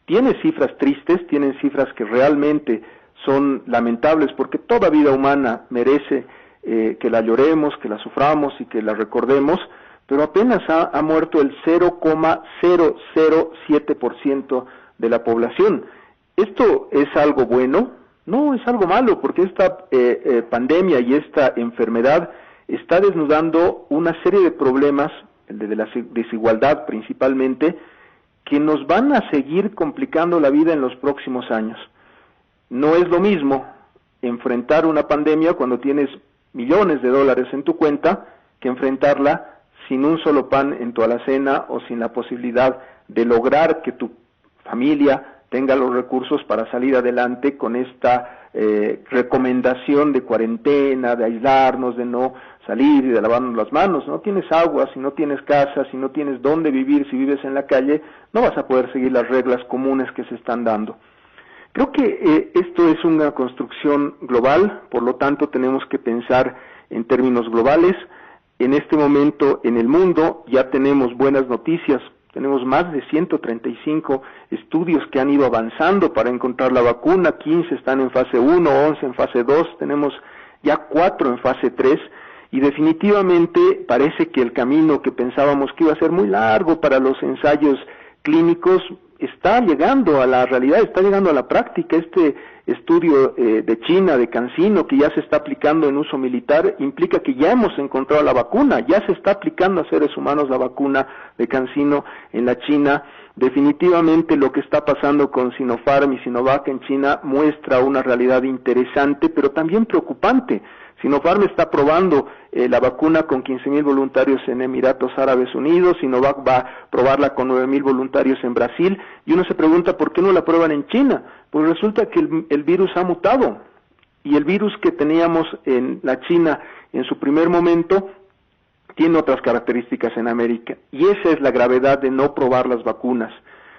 tiene cifras tristes, tienen cifras que realmente son lamentables, porque toda vida humana merece que la lloremos, que la suframos y que la recordemos, pero apenas ha muerto el 0,007% de la población. ¿Esto es algo bueno? No, es algo malo, porque esta pandemia y esta enfermedad está desnudando una serie de problemas, el de la desigualdad principalmente, que nos van a seguir complicando la vida en los próximos años. No es lo mismo enfrentar una pandemia cuando tienes millones de dólares en tu cuenta que enfrentarla sin un solo pan en tu alacena o sin la posibilidad de lograr que tu familia tenga los recursos para salir adelante con esta recomendación de cuarentena, de aislarnos, de no salir y de lavarnos las manos. No tienes agua, si no tienes casa, si no tienes dónde vivir, si vives en la calle, no vas a poder seguir las reglas comunes que se están dando. Creo que esto es una construcción global, por lo tanto tenemos que pensar en términos globales. En este momento en el mundo ya tenemos buenas noticias, tenemos más de 135 estudios que han ido avanzando para encontrar la vacuna, 15 están en fase 1, 11 en fase 2, tenemos ya 4 en fase 3, y definitivamente parece que el camino que pensábamos que iba a ser muy largo para los ensayos clínicos está llegando a la realidad, está llegando a la práctica. Este estudio de China, de CanSino, que ya se está aplicando en uso militar, implica que ya hemos encontrado la vacuna, ya se está aplicando a seres humanos la vacuna de CanSino en la China. Definitivamente lo que está pasando con Sinopharm y Sinovac en China muestra una realidad interesante, pero también preocupante. Sinopharm está probando la vacuna con 15,000 voluntarios en Emiratos Árabes Unidos, Sinovac va a probarla con 9,000 voluntarios en Brasil, y uno se pregunta ¿por qué no la prueban en China? Pues resulta que el virus ha mutado, y el virus que teníamos en la China en su primer momento tiene otras características en América, y esa es la gravedad de no probar las vacunas.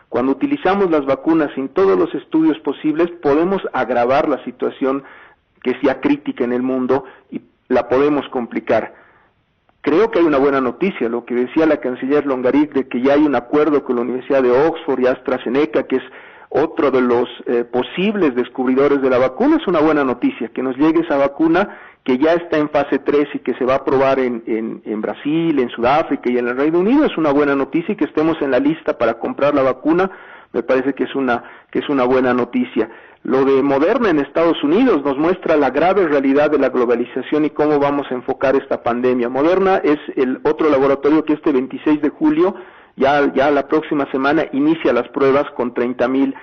Cuando utilizamos las vacunas sin todos los estudios posibles, podemos agravar la situación que es ya crítica en el mundo y la podemos complicar. Creo que hay una buena noticia, lo que decía la canciller Longaric, de que ya hay un acuerdo con la Universidad de Oxford y AstraZeneca, que es otro de los posibles descubridores de la vacuna. Es una buena noticia, que nos llegue esa vacuna que ya está en fase 3 y que se va a probar en Brasil, en Sudáfrica y en el Reino Unido. Es una buena noticia, y que estemos en la lista para comprar la vacuna, me parece que es una buena noticia. Lo de Moderna en Estados Unidos nos muestra la grave realidad de la globalización y cómo vamos a enfocar esta pandemia. Moderna es el otro laboratorio que este 26 de julio, ya la próxima semana, inicia las pruebas con 30,000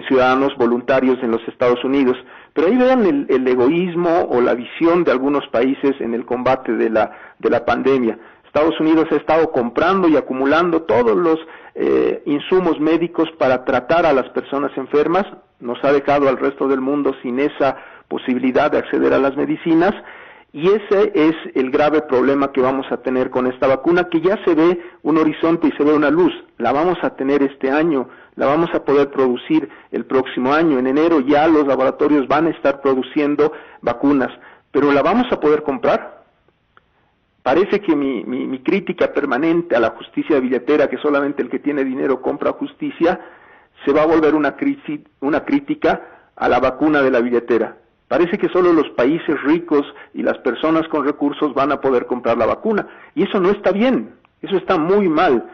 ciudadanos voluntarios en los Estados Unidos. Pero ahí vean el egoísmo o la visión de algunos países en el combate de la pandemia. Estados Unidos ha estado comprando y acumulando todos los insumos médicos para tratar a las personas enfermas, nos ha dejado al resto del mundo sin esa posibilidad de acceder a las medicinas, y ese es el grave problema que vamos a tener con esta vacuna, que ya se ve un horizonte y se ve una luz. La vamos a tener este año, la vamos a poder producir el próximo año. En enero ya los laboratorios van a estar produciendo vacunas, pero ¿la vamos a poder comprar? Parece que mi crítica permanente a la justicia billetera, que solamente el que tiene dinero compra justicia, se va a volver una crítica a la vacuna de la billetera. Parece que solo los países ricos y las personas con recursos van a poder comprar la vacuna, y eso no está bien, eso está muy mal.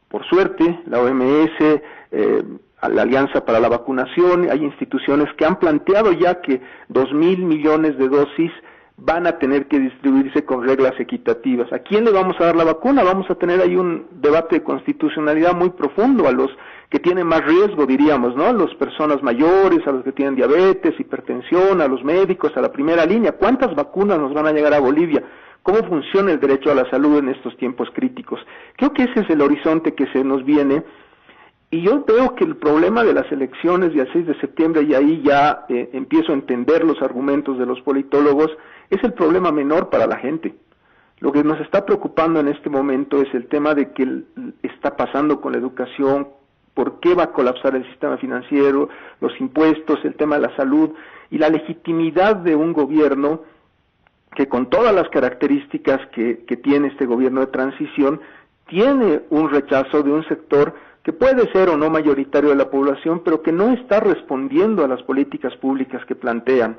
Por suerte, la OMS, la Alianza para la Vacunación, hay instituciones que han planteado ya que 2,000 millones de dosis van a tener que distribuirse con reglas equitativas. ¿A quién le vamos a dar la vacuna? Vamos a tener ahí un debate de constitucionalidad muy profundo, a los que tienen más riesgo, diríamos, ¿no? A las personas mayores, a los que tienen diabetes, hipertensión, a los médicos, a la primera línea. ¿Cuántas vacunas nos van a llegar a Bolivia? ¿Cómo funciona el derecho a la salud en estos tiempos críticos? Creo que ese es el horizonte que se nos viene. Y yo veo que el problema de las elecciones del 6 de septiembre, y ahí ya empiezo a entender los argumentos de los politólogos, es el problema menor para la gente. Lo que nos está preocupando en este momento es el tema de qué está pasando con la educación, por qué va a colapsar el sistema financiero, los impuestos, el tema de la salud y la legitimidad de un gobierno que, con todas las características que tiene este gobierno de transición, tiene un rechazo de un sector que puede ser o no mayoritario de la población, pero que no está respondiendo a las políticas públicas que plantean.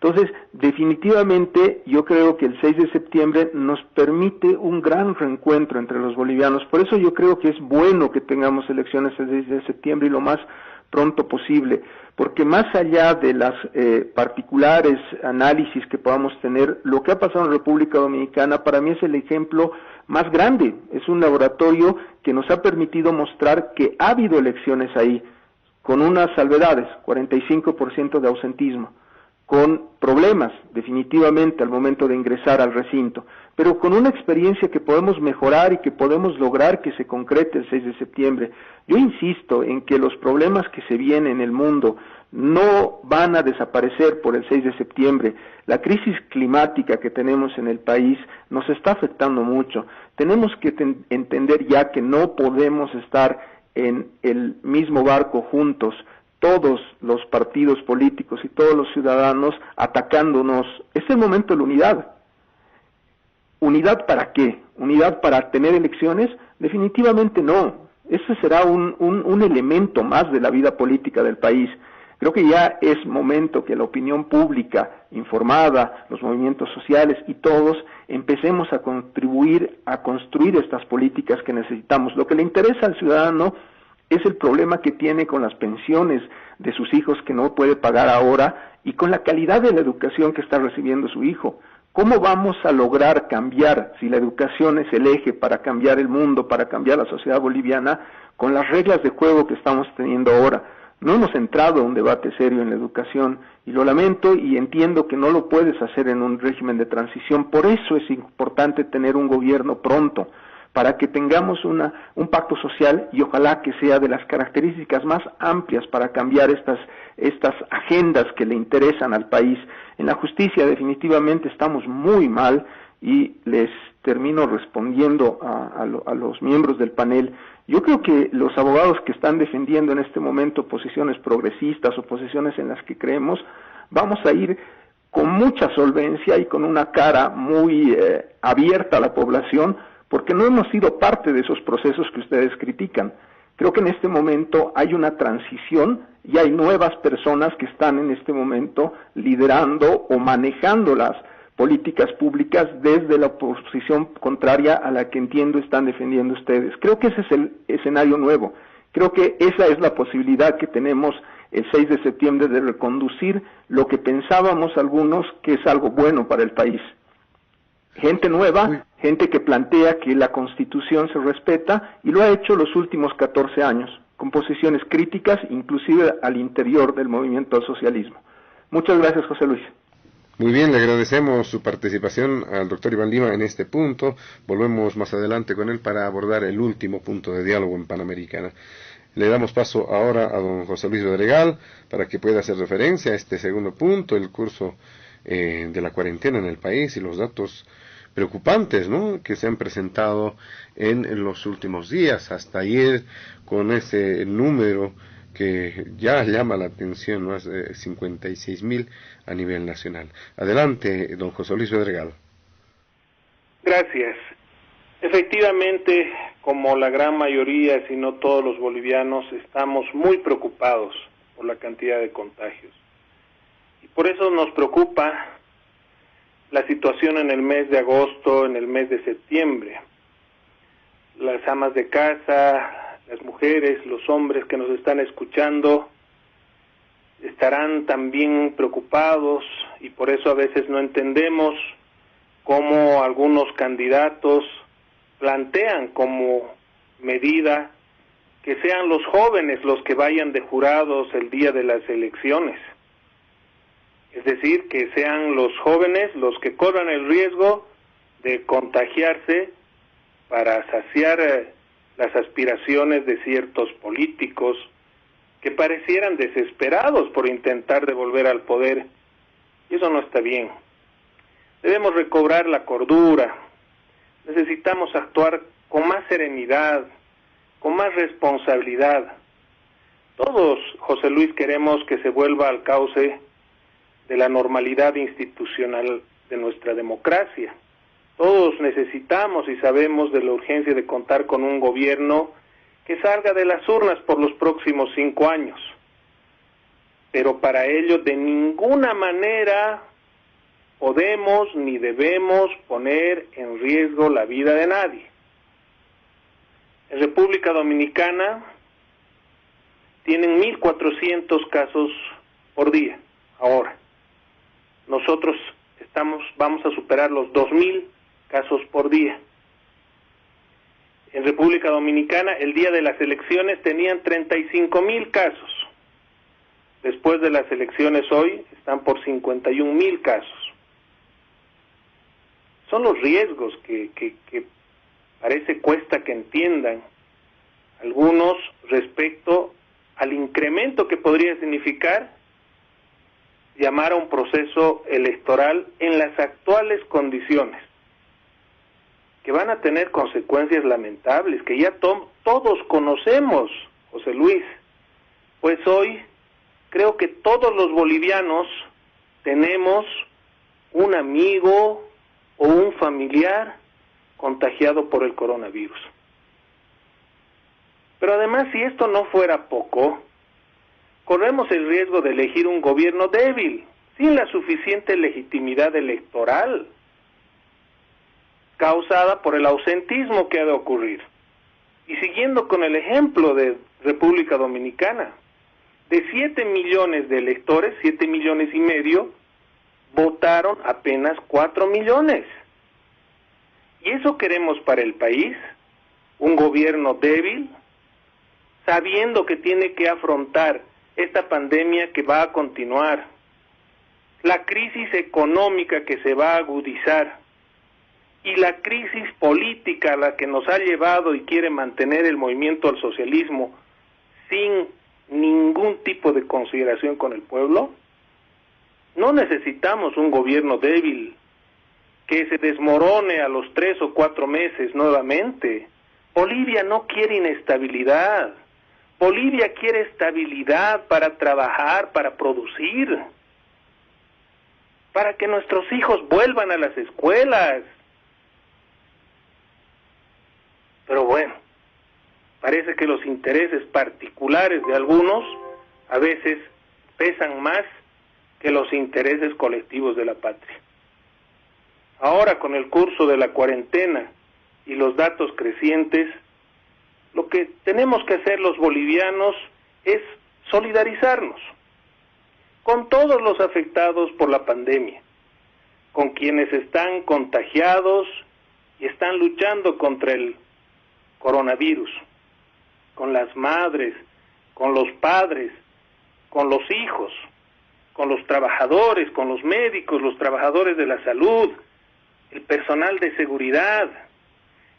Entonces, definitivamente, yo creo que el 6 de septiembre nos permite un gran reencuentro entre los bolivianos. Por eso yo creo que es bueno que tengamos elecciones el 6 de septiembre y lo más pronto posible, porque más allá de las particulares análisis que podamos tener, lo que ha pasado en República Dominicana para mí es el ejemplo más grande. Es un laboratorio que nos ha permitido mostrar que ha habido elecciones ahí, con unas salvedades, 45% de ausentismo, con problemas definitivamente al momento de ingresar al recinto, pero con una experiencia que podemos mejorar y que podemos lograr que se concrete el 6 de septiembre. Yo insisto en que los problemas que se vienen en el mundo no van a desaparecer por el 6 de septiembre. La crisis climática que tenemos en el país nos está afectando mucho. Tenemos que entender ya que no podemos estar en el mismo barco juntos, todos los partidos políticos y todos los ciudadanos atacándonos. Es el momento de la unidad. ¿Unidad para qué? ¿Unidad para tener elecciones? Definitivamente no. Ese será un elemento más de la vida política del país. Creo que ya es momento que la opinión pública informada, los movimientos sociales y todos empecemos a contribuir a construir estas políticas que necesitamos. Lo que le interesa al ciudadano es el problema que tiene con las pensiones de sus hijos que no puede pagar ahora y con la calidad de la educación que está recibiendo su hijo. ¿Cómo vamos a lograr cambiar, si la educación es el eje para cambiar el mundo, para cambiar la sociedad boliviana, con las reglas de juego que estamos teniendo ahora? No hemos entrado a un debate serio en la educación y lo lamento y entiendo que no lo puedes hacer en un régimen de transición. Por eso es importante tener un gobierno pronto, para que tengamos un pacto social y ojalá que sea de las características más amplias para cambiar estas agendas que le interesan al país. En la justicia definitivamente estamos muy mal y les termino respondiendo a los miembros del panel. Yo creo que los abogados que están defendiendo en este momento posiciones progresistas o posiciones en las que creemos, vamos a ir con mucha solvencia y con una cara muy abierta a la población, porque no hemos sido parte de esos procesos que ustedes critican. Creo que en este momento hay una transición y hay nuevas personas que están en este momento liderando o manejando las políticas públicas desde la posición contraria a la que entiendo están defendiendo ustedes. Creo que ese es el escenario nuevo. Creo que esa es la posibilidad que tenemos el 6 de septiembre de reconducir lo que pensábamos algunos que es algo bueno para el país. Gente nueva, gente que plantea que la Constitución se respeta y lo ha hecho los últimos 14 años, con posiciones críticas, inclusive al interior del movimiento al socialismo. Muchas gracias, José Luis. Muy bien, le agradecemos su participación al doctor Iván Lima en este punto. Volvemos más adelante con él para abordar el último punto de diálogo en Panamericana. Le damos paso ahora a don José Luis Bedregal para que pueda hacer referencia a este segundo punto, el curso de la cuarentena en el país y los datos preocupantes, ¿no?, que se han presentado en los últimos días, hasta ayer, con ese número que ya llama la atención, más de 56,000 a nivel nacional. Adelante, don José Luis Bedregal. Gracias. Efectivamente, como la gran mayoría, si no todos los bolivianos, estamos muy preocupados por la cantidad de contagios. Y por eso nos preocupa la situación en el mes de agosto, en el mes de septiembre. Las amas de casa, las mujeres, los hombres que nos están escuchando estarán también preocupados y por eso a veces no entendemos cómo algunos candidatos plantean como medida que sean los jóvenes los que vayan de jurados el día de las elecciones. Es decir, que sean los jóvenes los que corran el riesgo de contagiarse para saciar las aspiraciones de ciertos políticos que parecieran desesperados por intentar devolver al poder. Y eso no está bien. Debemos recobrar la cordura. Necesitamos actuar con más serenidad, con más responsabilidad. Todos, José Luis, queremos que se vuelva al cauce de la normalidad institucional de nuestra democracia. Todos necesitamos y sabemos de la urgencia de contar con un gobierno que salga de las urnas por los próximos 5 años. Pero para ello de ninguna manera podemos ni debemos poner en riesgo la vida de nadie. En República Dominicana tienen 1.400 casos por día ahora. Nosotros vamos a superar los 2.000 casos por día. En República Dominicana, el día de las elecciones tenían 35,000 casos. Después de las elecciones hoy, están por 51,000 casos. Son los riesgos que parece cuesta que entiendan algunos respecto al incremento que podría significar llamar a un proceso electoral en las actuales condiciones, que van a tener consecuencias lamentables, que ya todos conocemos, José Luis. Pues hoy creo que todos los bolivianos tenemos un amigo o un familiar contagiado por el coronavirus. Pero además, si esto no fuera poco, corremos el riesgo de elegir un gobierno débil, sin la suficiente legitimidad electoral, causada por el ausentismo que ha de ocurrir. Y siguiendo con el ejemplo de República Dominicana, de 7 millones de electores, 7,5 millones, votaron apenas 4 millones. ¿Y eso queremos para el país? ¿Un gobierno débil? Sabiendo que tiene que afrontar esta pandemia que va a continuar, la crisis económica que se va a agudizar, y la crisis política a la que nos ha llevado y quiere mantener el movimiento al socialismo sin ningún tipo de consideración con el pueblo, no necesitamos un gobierno débil que se desmorone a los 3 o 4 meses nuevamente. Bolivia no quiere inestabilidad. Bolivia quiere estabilidad para trabajar, para producir, para que nuestros hijos vuelvan a las escuelas. Pero bueno, parece que los intereses particulares de algunos a veces pesan más que los intereses colectivos de la patria. Ahora, con el curso de la cuarentena y los datos crecientes, lo que tenemos que hacer los bolivianos es solidarizarnos con todos los afectados por la pandemia, con quienes están contagiados y están luchando contra el coronavirus, con las madres, con los padres, con los hijos, con los trabajadores, con los médicos, los trabajadores de la salud, el personal de seguridad,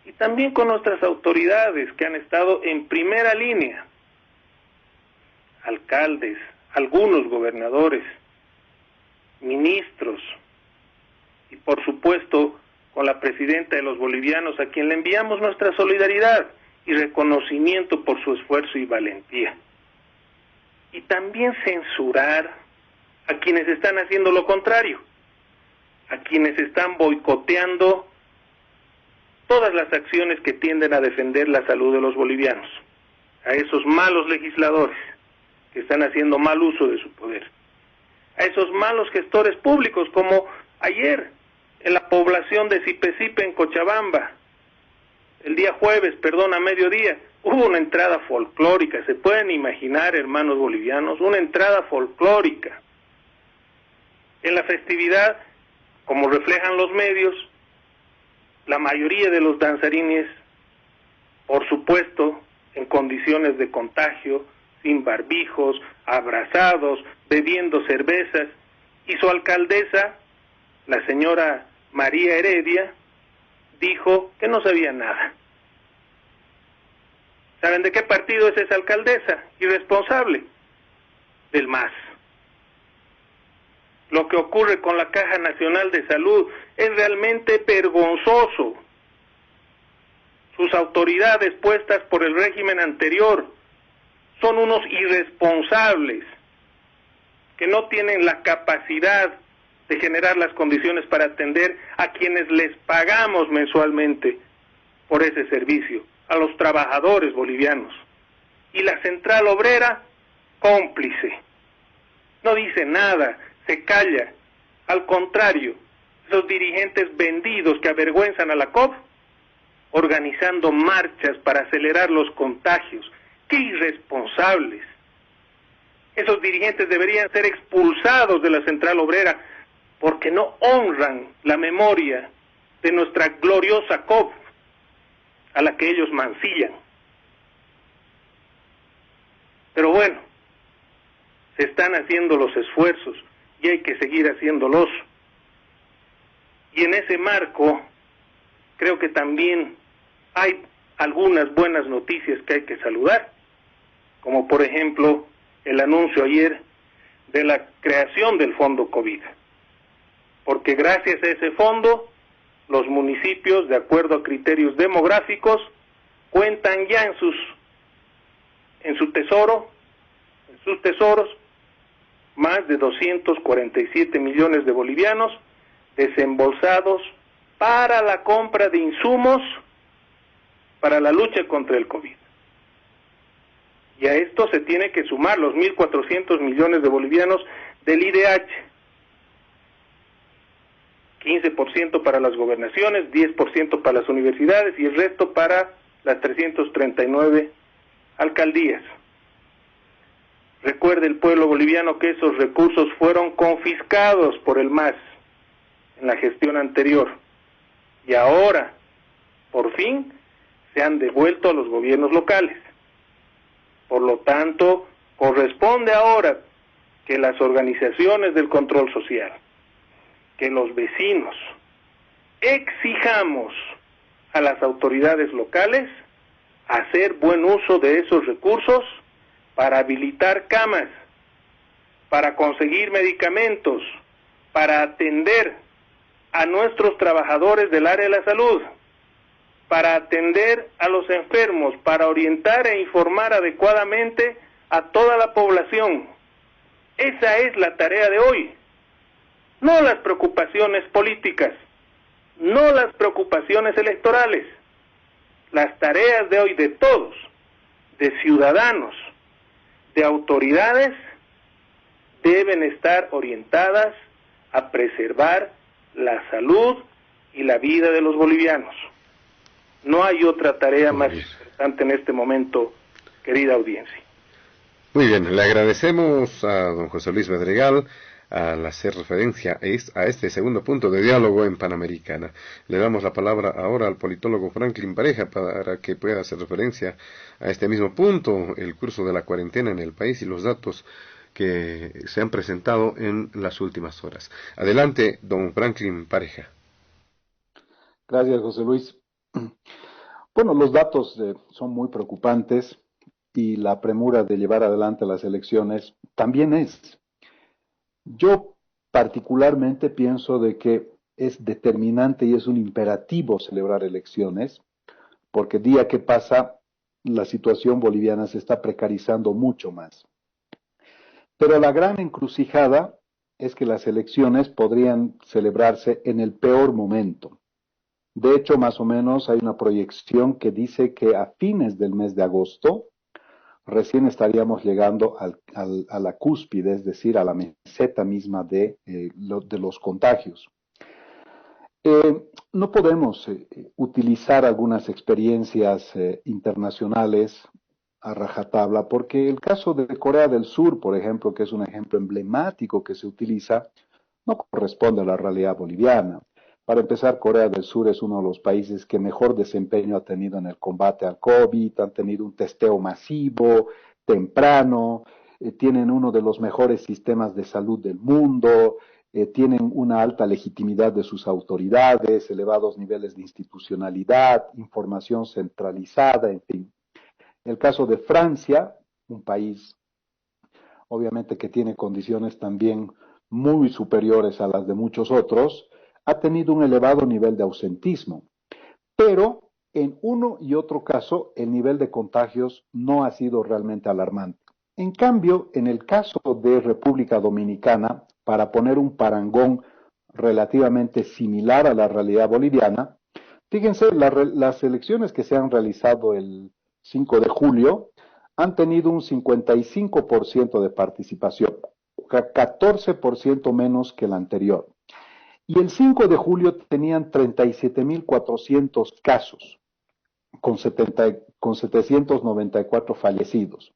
y también con nuestras autoridades que han estado en primera línea, alcaldes, algunos gobernadores, ministros, y por supuesto con la presidenta de los bolivianos, a quien le enviamos nuestra solidaridad y reconocimiento por su esfuerzo y valentía. Y también censurar a quienes están haciendo lo contrario, a quienes están boicoteando todas las acciones que tienden a defender la salud de los bolivianos, a esos malos legisladores que están haciendo mal uso de su poder, a esos malos gestores públicos, como ayer en la población de Cipecipe en Cochabamba, el día jueves, a mediodía, hubo una entrada folclórica. ¿Se pueden imaginar, hermanos bolivianos, una entrada folclórica? En la festividad, como reflejan los medios, la mayoría de los danzarines, por supuesto, en condiciones de contagio, sin barbijos, abrazados, bebiendo cervezas, y su alcaldesa, la señora María Heredia, dijo que no sabía nada. ¿Saben de qué partido es esa alcaldesa? Irresponsable. Del MAS. Lo que ocurre con la Caja Nacional de Salud es realmente vergonzoso. Sus autoridades puestas por el régimen anterior son unos irresponsables que no tienen la capacidad de generar las condiciones para atender a quienes les pagamos mensualmente por ese servicio, a los trabajadores bolivianos. Y la Central Obrera, cómplice. No dice nada, se calla. Al contrario, esos dirigentes vendidos que avergüenzan a la COP, organizando marchas para acelerar los contagios. ¡Qué irresponsables! Esos dirigentes deberían ser expulsados de la Central Obrera porque no honran la memoria de nuestra gloriosa COP, a la que ellos mancillan. Pero bueno, se están haciendo los esfuerzos y hay que seguir haciéndolos. Y en ese marco, creo que también hay algunas buenas noticias que hay que saludar, como por ejemplo el anuncio ayer de la creación del Fondo COVID, porque gracias a ese fondo, los municipios, de acuerdo a criterios demográficos, cuentan ya en sus tesoros, más de 247 millones de bolivianos desembolsados para la compra de insumos para la lucha contra el COVID. Y a esto se tiene que sumar los 1.400 millones de bolivianos del IDH, 15% para las gobernaciones, 10% para las universidades y el resto para las 339 alcaldías. Recuerde el pueblo boliviano que esos recursos fueron confiscados por el MAS en la gestión anterior y ahora, por fin, se han devuelto a los gobiernos locales. Por lo tanto, corresponde ahora que las organizaciones del control social, que los vecinos, exijamos a las autoridades locales hacer buen uso de esos recursos para habilitar camas, para conseguir medicamentos, para atender a nuestros trabajadores del área de la salud, para atender a los enfermos, para orientar e informar adecuadamente a toda la población. Esa es la tarea de hoy, no las preocupaciones políticas, no las preocupaciones electorales. Las tareas de hoy de todos, de ciudadanos, de autoridades, deben estar orientadas a preservar la salud y la vida de los bolivianos. No hay otra tarea más importante en este momento, querida audiencia. Muy bien, le agradecemos a don José Luis Bedregal al hacer referencia a este segundo punto de diálogo en Panamericana. Le damos la palabra ahora al politólogo Franklin Pareja para que pueda hacer referencia a este mismo punto, el curso de la cuarentena en el país y los datos que se han presentado en las últimas horas. Adelante, don Franklin Pareja. Gracias, José Luis. Bueno, los datos son muy preocupantes y la premura de llevar adelante las elecciones también es. Yo particularmente pienso de que es determinante y es un imperativo celebrar elecciones, porque día que pasa la situación boliviana se está precarizando mucho más. Pero la gran encrucijada es que las elecciones podrían celebrarse en el peor momento. De hecho, más o menos hay una proyección que dice que a fines del mes de agosto recién estaríamos llegando a la cúspide, es decir, a la meseta misma de los contagios. No podemos utilizar algunas experiencias internacionales a rajatabla, porque el caso de Corea del Sur, por ejemplo, que es un ejemplo emblemático que se utiliza, no corresponde a la realidad boliviana. Para empezar, Corea del Sur es uno de los países que mejor desempeño ha tenido en el combate al COVID, han tenido un testeo masivo, temprano, tienen uno de los mejores sistemas de salud del mundo, tienen una alta legitimidad de sus autoridades, elevados niveles de institucionalidad, información centralizada, en fin. El caso de Francia, un país obviamente que tiene condiciones también muy superiores a las de muchos otros, ha tenido un elevado nivel de ausentismo, pero en uno y otro caso el nivel de contagios no ha sido realmente alarmante. En cambio, en el caso de República Dominicana, para poner un parangón relativamente similar a la realidad boliviana, fíjense, las elecciones que se han realizado el 5 de julio han tenido un 55% de participación, 14% menos que el anterior. Y el 5 de julio tenían 37.400 casos, con 794 fallecidos.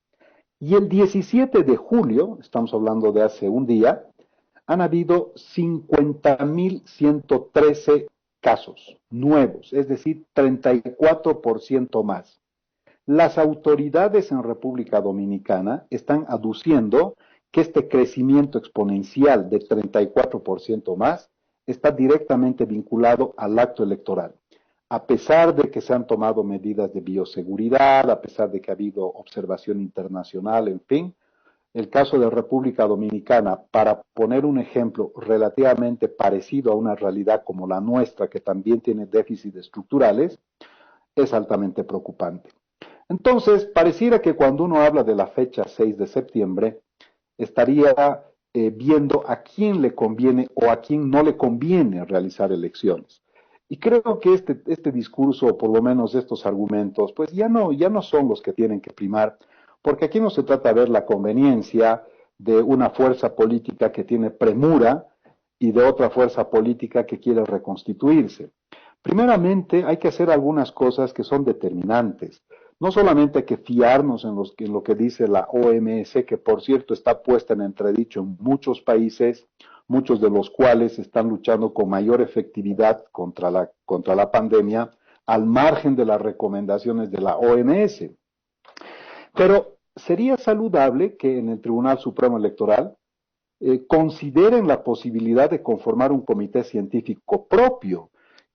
Y el 17 de julio, estamos hablando de hace un día, han habido 50.113 casos nuevos, es decir, 34% más. Las autoridades en República Dominicana están aduciendo que este crecimiento exponencial de 34% más está directamente vinculado al acto electoral. A pesar de que se han tomado medidas de bioseguridad, a pesar de que ha habido observación internacional, en fin, el caso de República Dominicana, para poner un ejemplo relativamente parecido a una realidad como la nuestra, que también tiene déficits estructurales, es altamente preocupante. Entonces, pareciera que cuando uno habla de la fecha 6 de septiembre, estaría viendo a quién le conviene o a quién no le conviene realizar elecciones. Y creo que este discurso, o por lo menos estos argumentos, pues ya no son los que tienen que primar, porque aquí no se trata de ver la conveniencia de una fuerza política que tiene premura y de otra fuerza política que quiere reconstituirse. Primeramente, hay que hacer algunas cosas que son determinantes. No solamente hay que fiarnos en lo que dice la OMS, que por cierto está puesta en entredicho en muchos países, muchos de los cuales están luchando con mayor efectividad contra la pandemia, al margen de las recomendaciones de la OMS. Pero sería saludable que en el Tribunal Supremo Electoral consideren la posibilidad de conformar un comité científico propio,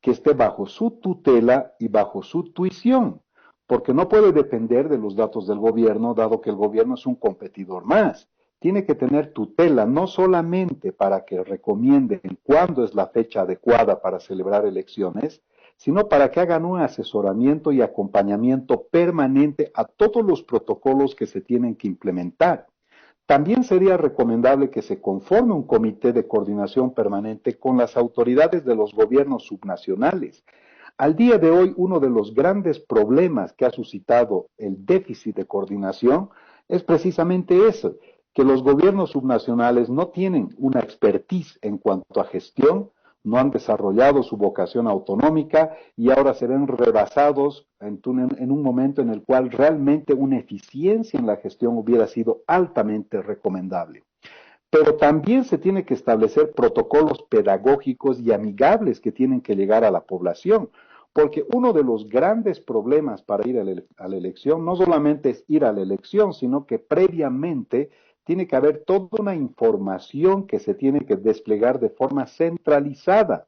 que esté bajo su tutela y bajo su tuición, porque no puede depender de los datos del gobierno, dado que el gobierno es un competidor más. Tiene que tener tutela no solamente para que recomienden cuándo es la fecha adecuada para celebrar elecciones, sino para que hagan un asesoramiento y acompañamiento permanente a todos los protocolos que se tienen que implementar. También sería recomendable que se conforme un comité de coordinación permanente con las autoridades de los gobiernos subnacionales. Al día de hoy, uno de los grandes problemas que ha suscitado el déficit de coordinación es precisamente eso, que los gobiernos subnacionales no tienen una expertise en cuanto a gestión, no han desarrollado su vocación autonómica y ahora se ven rebasados en un momento en el cual realmente una eficiencia en la gestión hubiera sido altamente recomendable. Pero también se tiene que establecer protocolos pedagógicos y amigables que tienen que llegar a la población, porque uno de los grandes problemas para ir a la elección no solamente es ir a la elección, sino que previamente tiene que haber toda una información que se tiene que desplegar de forma centralizada.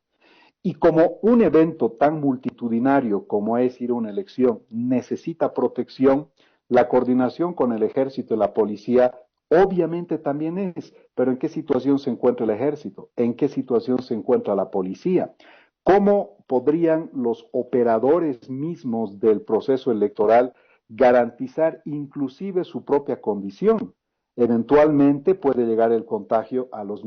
Y como un evento tan multitudinario como es ir a una elección necesita protección, la coordinación con el ejército y la policía obviamente también es, pero ¿en qué situación se encuentra el ejército? ¿En qué situación se encuentra la policía? ¿Cómo podrían los operadores mismos del proceso electoral garantizar inclusive su propia condición? Eventualmente puede llegar el contagio a las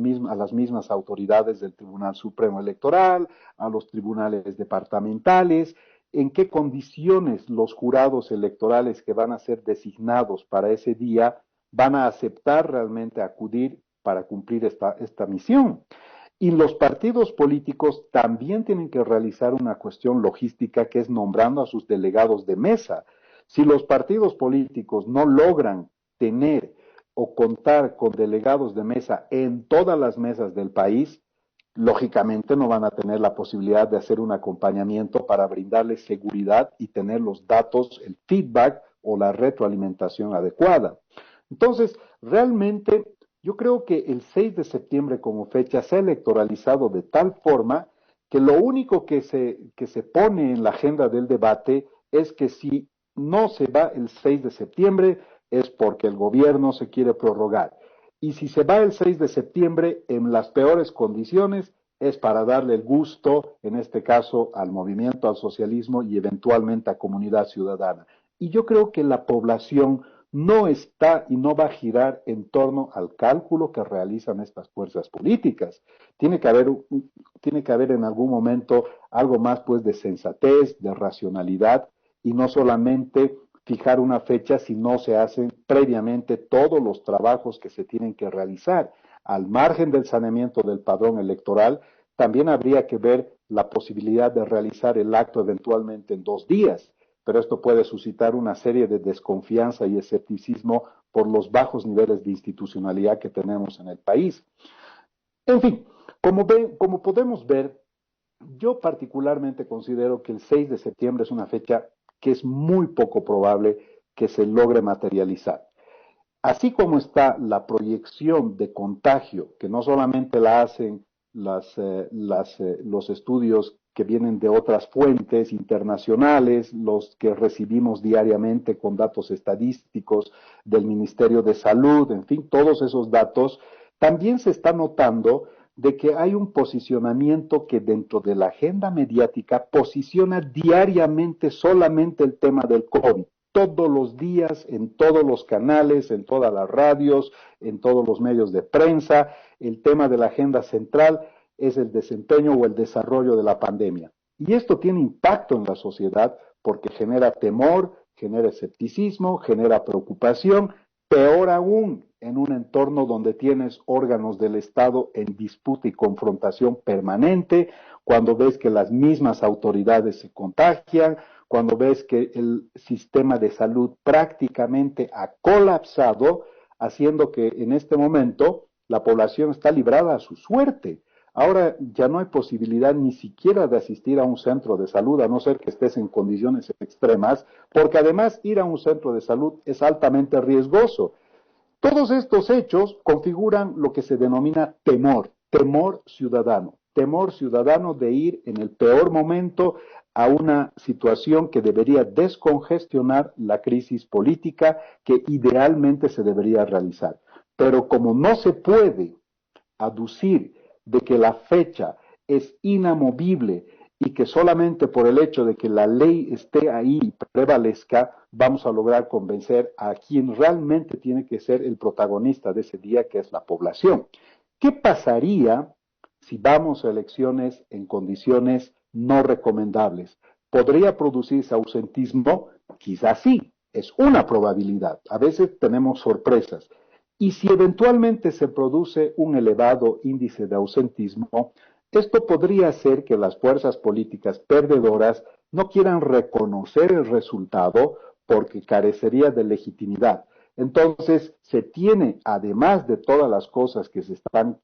mismas autoridades del Tribunal Supremo Electoral, a los tribunales departamentales. ¿En qué condiciones los jurados electorales que van a ser designados para ese día van a aceptar realmente acudir para cumplir esta misión? Y los partidos políticos también tienen que realizar una cuestión logística que es nombrando a sus delegados de mesa. Si los partidos políticos no logran tener o contar con delegados de mesa en todas las mesas del país, lógicamente no van a tener la posibilidad de hacer un acompañamiento para brindarles seguridad y tener los datos, el feedback o la retroalimentación adecuada. Entonces, realmente yo creo que el 6 de septiembre como fecha se ha electoralizado de tal forma que lo único que se pone en la agenda del debate es que si no se va el 6 de septiembre es porque el gobierno se quiere prorrogar. Y si se va el 6 de septiembre en las peores condiciones es para darle el gusto, en este caso, al movimiento, al socialismo y eventualmente a comunidad ciudadana. Y yo creo que la población no está y no va a girar en torno al cálculo que realizan estas fuerzas políticas. Tiene que haber en algún momento algo más pues de sensatez, de racionalidad y no solamente fijar una fecha si no se hacen previamente todos los trabajos que se tienen que realizar. Al margen del saneamiento del padrón electoral, también habría que ver la posibilidad de realizar el acto eventualmente en 2 días, pero esto puede suscitar una serie de desconfianza y escepticismo por los bajos niveles de institucionalidad que tenemos en el país. En fin, como podemos ver, yo particularmente considero que el 6 de septiembre es una fecha que es muy poco probable que se logre materializar. Así como está la proyección de contagio, que no solamente la hacen los estudios que vienen de otras fuentes internacionales, los que recibimos diariamente con datos estadísticos del Ministerio de Salud, en fin, todos esos datos, también se está notando de que hay un posicionamiento que dentro de la agenda mediática posiciona diariamente solamente el tema del COVID. Todos los días, en todos los canales, en todas las radios, en todos los medios de prensa, el tema de la agenda central es el desempeño o el desarrollo de la pandemia. Y esto tiene impacto en la sociedad porque genera temor, genera escepticismo, genera preocupación, peor aún en un entorno donde tienes órganos del Estado en disputa y confrontación permanente, cuando ves que las mismas autoridades se contagian, cuando ves que el sistema de salud prácticamente ha colapsado, haciendo que en este momento la población está librada a su suerte. Ahora ya no hay posibilidad ni siquiera de asistir a un centro de salud, a no ser que estés en condiciones extremas, porque además ir a un centro de salud es altamente riesgoso. Todos estos hechos configuran lo que se denomina temor ciudadano. temor ciudadano de ir en el peor momento a una situación que debería descongestionar la crisis política que idealmente se debería realizar. Pero como no se puede aducir de que la fecha es inamovible y que solamente por el hecho de que la ley esté ahí y prevalezca, vamos a lograr convencer a quien realmente tiene que ser el protagonista de ese día, que es la población. ¿Qué pasaría si vamos a elecciones en condiciones no recomendables? ¿Podría producirse ausentismo? Quizás sí, es una probabilidad. A veces tenemos sorpresas. Y si eventualmente se produce un elevado índice de ausentismo, esto podría hacer que las fuerzas políticas perdedoras no quieran reconocer el resultado porque carecería de legitimidad. Entonces, se tiene, además de todas las cosas que se están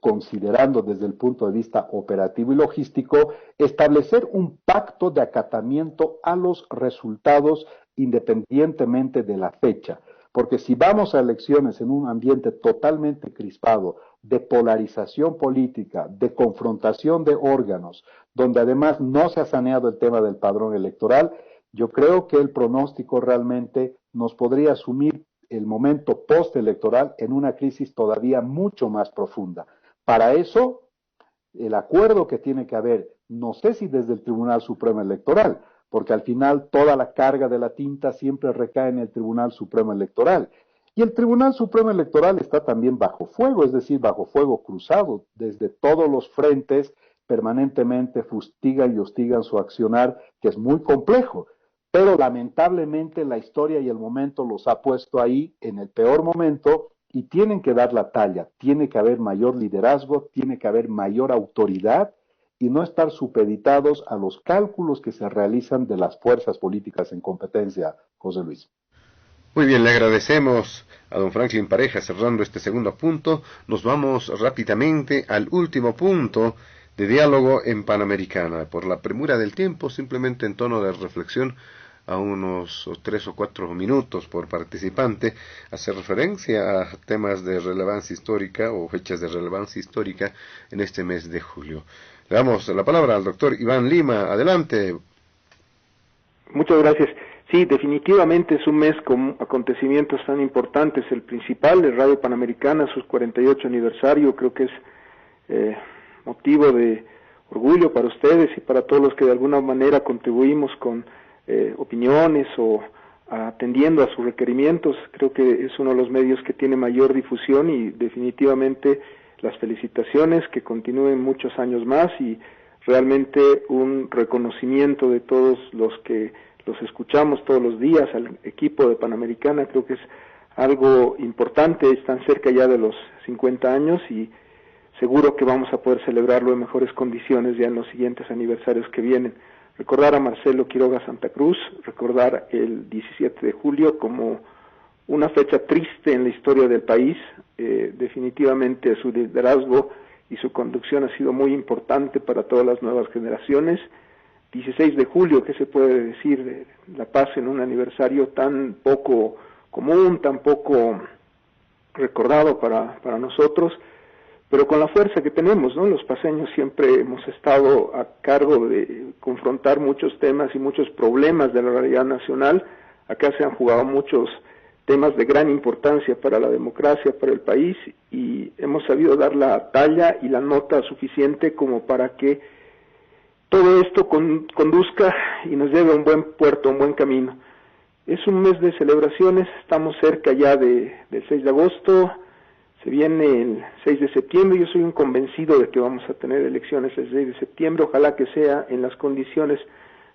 considerando desde el punto de vista operativo y logístico, establecer un pacto de acatamiento a los resultados independientemente de la fecha. Porque si vamos a elecciones en un ambiente totalmente crispado, de polarización política, de confrontación de órganos, donde además no se ha saneado el tema del padrón electoral, yo creo que el pronóstico realmente nos podría asumir el momento postelectoral en una crisis todavía mucho más profunda. Para eso, el acuerdo que tiene que haber, no sé si desde el Tribunal Supremo Electoral, porque al final toda la carga de la tinta siempre recae en el Tribunal Supremo Electoral. Y el Tribunal Supremo Electoral está también bajo fuego, es decir, bajo fuego cruzado. Desde todos los frentes permanentemente fustigan y hostigan su accionar, que es muy complejo. Pero lamentablemente la historia y el momento los ha puesto ahí en el peor momento y tienen que dar la talla. Tiene que haber mayor liderazgo, tiene que haber mayor autoridad y no estar supeditados a los cálculos que se realizan de las fuerzas políticas en competencia, José Luis. Muy bien, le agradecemos a don Franklin Pareja. Cerrando este segundo punto, nos vamos rápidamente al último punto de diálogo en Panamericana. Por la premura del tiempo, simplemente en tono de reflexión, a unos 3 o 4 minutos por participante, hace referencia a temas de relevancia histórica o fechas de relevancia histórica en este mes de julio. Le damos la palabra al doctor Iván Lima. Adelante. Muchas gracias. Sí, definitivamente es un mes con acontecimientos tan importantes. El principal es Radio Panamericana, su 48 aniversario. Creo que es motivo de orgullo para ustedes y para todos los que de alguna manera contribuimos con opiniones o atendiendo a sus requerimientos. Creo que es uno de los medios que tiene mayor difusión y definitivamente las felicitaciones, que continúen muchos años más y realmente un reconocimiento de todos los que los escuchamos todos los días, al equipo de Panamericana. Creo que es algo importante, están cerca ya de los 50 años y seguro que vamos a poder celebrarlo en mejores condiciones ya en los siguientes aniversarios que vienen. Recordar a Marcelo Quiroga Santa Cruz, recordar el 17 de julio como una fecha triste en la historia del país. Definitivamente su liderazgo y su conducción ha sido muy importante para todas las nuevas generaciones. 16 de julio, ¿qué se puede decir de La Paz en un aniversario tan poco común, tan poco recordado para nosotros? Pero con la fuerza que tenemos, ¿no? Los paceños siempre hemos estado a cargo de confrontar muchos temas y muchos problemas de la realidad nacional. Acá se han jugado muchos temas de gran importancia para la democracia, para el país, y hemos sabido dar la talla y la nota suficiente como para que todo esto conduzca y nos lleve a un buen puerto, a un buen camino. Es un mes de celebraciones, estamos cerca ya del 6 de agosto, se viene el 6 de septiembre, yo soy un convencido de que vamos a tener elecciones el 6 de septiembre, ojalá que sea en las condiciones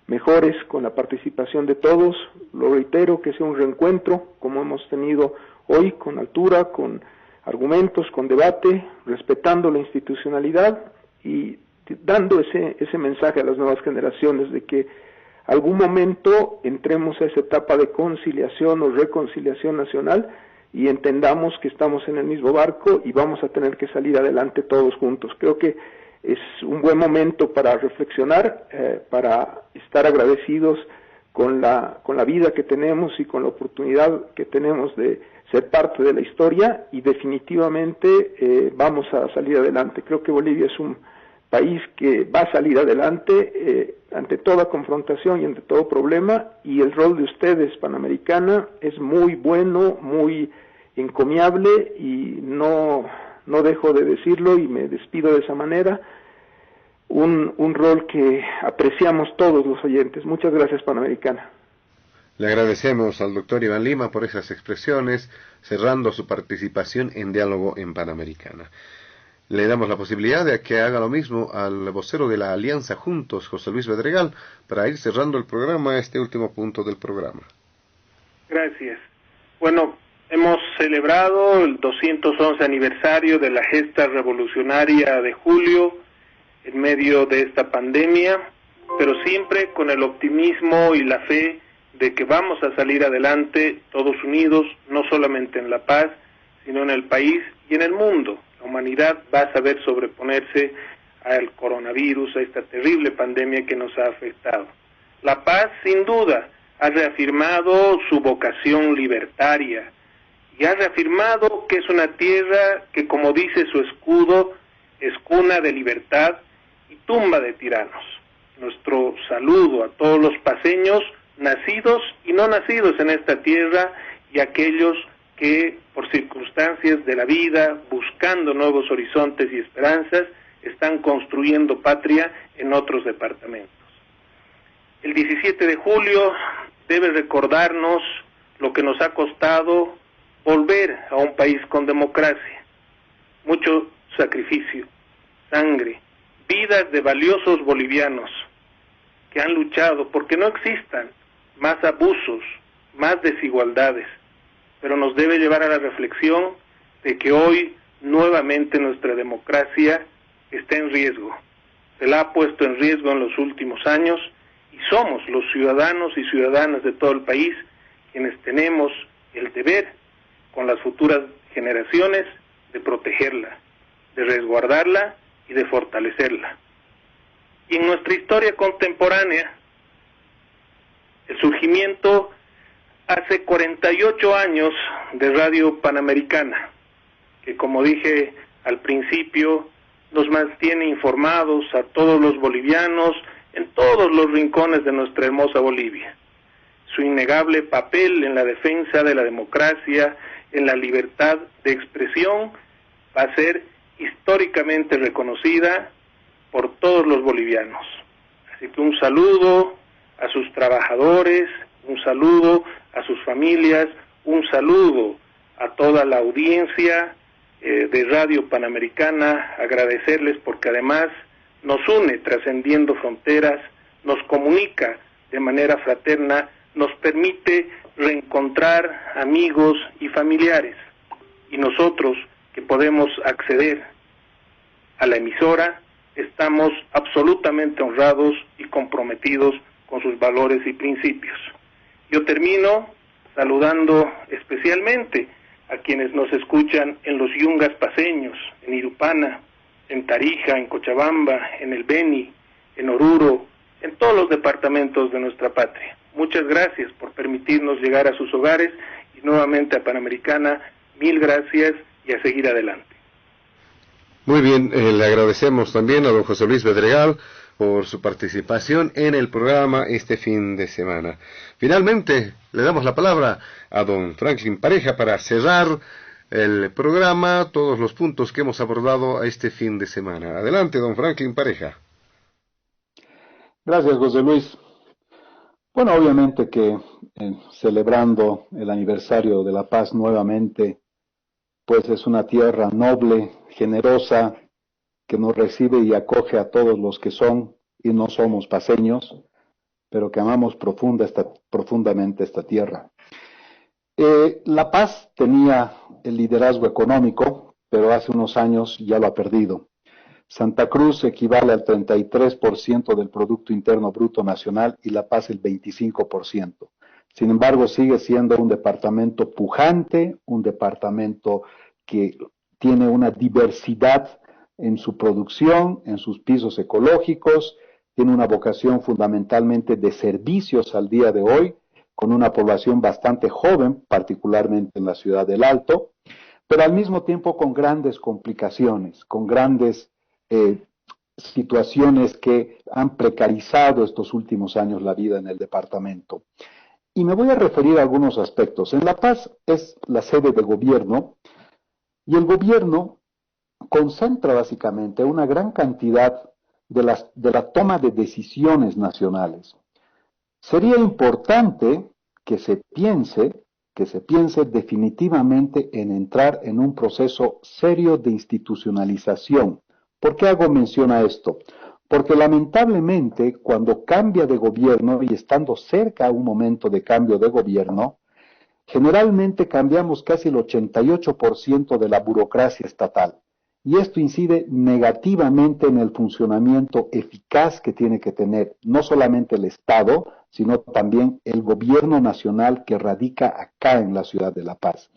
mejores, con la participación de todos, lo reitero, que sea un reencuentro, como hemos tenido hoy, con altura, con argumentos, con debate, respetando la institucionalidad y dando ese mensaje a las nuevas generaciones de que algún momento entremos a esa etapa de conciliación o reconciliación nacional y entendamos que estamos en el mismo barco y vamos a tener que salir adelante todos juntos. Creo que es un buen momento para reflexionar, para estar agradecidos con la vida que tenemos y con la oportunidad que tenemos de ser parte de la historia y definitivamente vamos a salir adelante. Creo que Bolivia es un país que va a salir adelante ante toda confrontación y ante todo problema, y el rol de ustedes, Panamericana, es muy bueno, muy encomiable, y no dejo de decirlo y me despido de esa manera, un rol que apreciamos todos los oyentes. Muchas gracias, Panamericana. Le agradecemos al doctor Iván Lima por esas expresiones, cerrando su participación en Diálogo en Panamericana. Le damos la posibilidad de que haga lo mismo al vocero de la Alianza Juntos, José Luis Bedregal, para ir cerrando el programa, este último punto del programa. Gracias. Bueno, hemos celebrado el 211 aniversario de la gesta revolucionaria de julio en medio de esta pandemia, pero siempre con el optimismo y la fe de que vamos a salir adelante todos unidos, no solamente en la paz, sino en el país y en el mundo. La humanidad va a saber sobreponerse al coronavirus, a esta terrible pandemia que nos ha afectado. La paz, sin duda, ha reafirmado su vocación libertaria y ha reafirmado que es una tierra que, como dice su escudo, es cuna de libertad y tumba de tiranos. Nuestro saludo a todos los paceños, nacidos y no nacidos en esta tierra, y aquellos que por circunstancias de la vida, buscando nuevos horizontes y esperanzas, están construyendo patria en otros departamentos. El 17 de julio debe recordarnos lo que nos ha costado volver a un país con democracia. Mucho sacrificio, sangre, vidas de valiosos bolivianos que han luchado porque no existan más abusos, más desigualdades, pero nos debe llevar a la reflexión de que hoy nuevamente nuestra democracia está en riesgo. Se la ha puesto en riesgo en los últimos años y somos los ciudadanos y ciudadanas de todo el país quienes tenemos el deber con las futuras generaciones de protegerla, de resguardarla y de fortalecerla. Y en nuestra historia contemporánea, el surgimiento hace 48 años de Radio Panamericana, que, como dije al principio, nos mantiene informados a todos los bolivianos en todos los rincones de nuestra hermosa Bolivia. Su innegable papel en la defensa de la democracia, en la libertad de expresión, va a ser históricamente reconocida por todos los bolivianos. Así que un saludo a sus trabajadores, un saludo a sus familias, un saludo a toda la audiencia de Radio Panamericana, agradecerles porque además nos une trascendiendo fronteras, nos comunica de manera fraterna, nos permite reencontrar amigos y familiares, y nosotros que podemos acceder a la emisora estamos absolutamente honrados y comprometidos con sus valores y principios. Yo termino saludando especialmente a quienes nos escuchan en los yungas paceños, en Irupana, en Tarija, en Cochabamba, en el Beni, en Oruro, en todos los departamentos de nuestra patria. Muchas gracias por permitirnos llegar a sus hogares, y nuevamente a Panamericana, mil gracias y a seguir adelante. Muy bien, le agradecemos también a don José Luis Bedregal por su participación en el programa este fin de semana. Finalmente, le damos la palabra a don Franklin Pareja para cerrar el programa, todos los puntos que hemos abordado este fin de semana. Adelante, don Franklin Pareja. Gracias, José Luis. Bueno, obviamente que celebrando el aniversario de la paz nuevamente, pues es una tierra noble, generosa, que nos recibe y acoge a todos los que son y no somos paceños, pero que amamos profundamente esta tierra. La Paz tenía el liderazgo económico, pero hace unos años ya lo ha perdido. Santa Cruz equivale al 33% del Producto Interno Bruto Nacional y La Paz el 25%. Sin embargo, sigue siendo un departamento pujante, un departamento que tiene una diversidad en su producción, en sus pisos ecológicos, tiene una vocación fundamentalmente de servicios al día de hoy, con una población bastante joven, particularmente en la ciudad del Alto, pero al mismo tiempo con grandes complicaciones, con grandes situaciones que han precarizado estos últimos años la vida en el departamento. Y me voy a referir a algunos aspectos. En La Paz es la sede de gobierno y el gobierno concentra básicamente una gran cantidad de la toma de decisiones nacionales. Sería importante que se piense definitivamente en entrar en un proceso serio de institucionalización. ¿Por qué hago mención a esto? Porque lamentablemente cuando cambia de gobierno y estando cerca a un momento de cambio de gobierno, generalmente cambiamos casi el 88% de la burocracia estatal. Y esto incide negativamente en el funcionamiento eficaz que tiene que tener no solamente el Estado, sino también el gobierno nacional que radica acá en la ciudad de La Paz.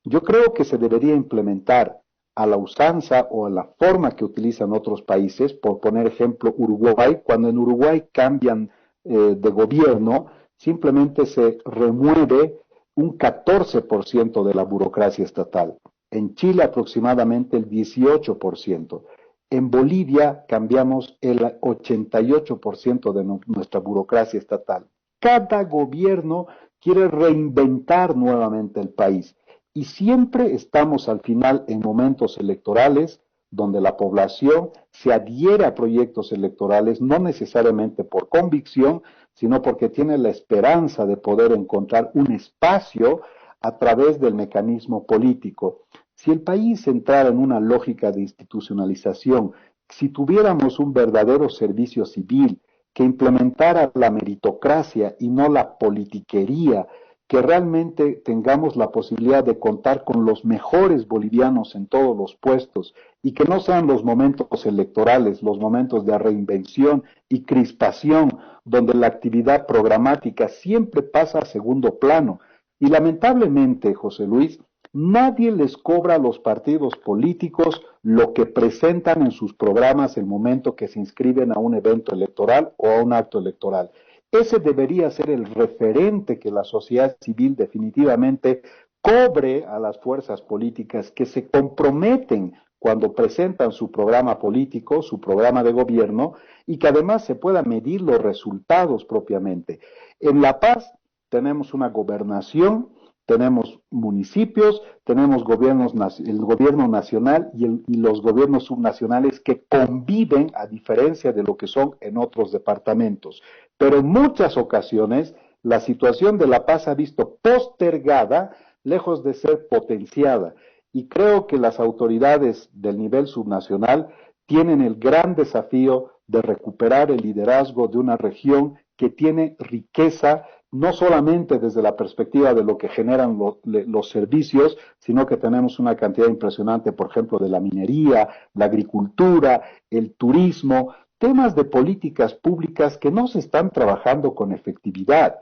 Yo creo que se debería implementar a la usanza o a la forma que utilizan otros países, por poner ejemplo Uruguay, cuando en Uruguay cambian de gobierno, simplemente se remueve un 14% de la burocracia estatal. En Chile aproximadamente el 18%. En Bolivia cambiamos el 88% de nuestra burocracia estatal. Cada gobierno quiere reinventar nuevamente el país y siempre estamos al final en momentos electorales donde la población se adhiere a proyectos electorales, no necesariamente por convicción, sino porque tiene la esperanza de poder encontrar un espacio a través del mecanismo político. Si el país entrara en una lógica de institucionalización, si tuviéramos un verdadero servicio civil que implementara la meritocracia y no la politiquería, que realmente tengamos la posibilidad de contar con los mejores bolivianos en todos los puestos y que no sean los momentos electorales, los momentos de reinvención y crispación, donde la actividad programática siempre pasa a segundo plano. Y lamentablemente, José Luis, nadie les cobra a los partidos políticos lo que presentan en sus programas el momento que se inscriben a un evento electoral o a un acto electoral. Ese debería ser el referente que la sociedad civil definitivamente cobre a las fuerzas políticas que se comprometen cuando presentan su programa político, su programa de gobierno, y que además se puedan medir los resultados propiamente. En La Paz tenemos una gobernación, tenemos municipios, tenemos el gobierno nacional y los gobiernos subnacionales que conviven a diferencia de lo que son en otros departamentos. Pero en muchas ocasiones la situación de La Paz ha visto postergada, lejos de ser potenciada. Y creo que las autoridades del nivel subnacional tienen el gran desafío de recuperar el liderazgo de una región que tiene riqueza, no solamente desde la perspectiva de lo que generan los servicios, sino que tenemos una cantidad impresionante, por ejemplo, de la minería, la agricultura, el turismo, temas de políticas públicas que no se están trabajando con efectividad.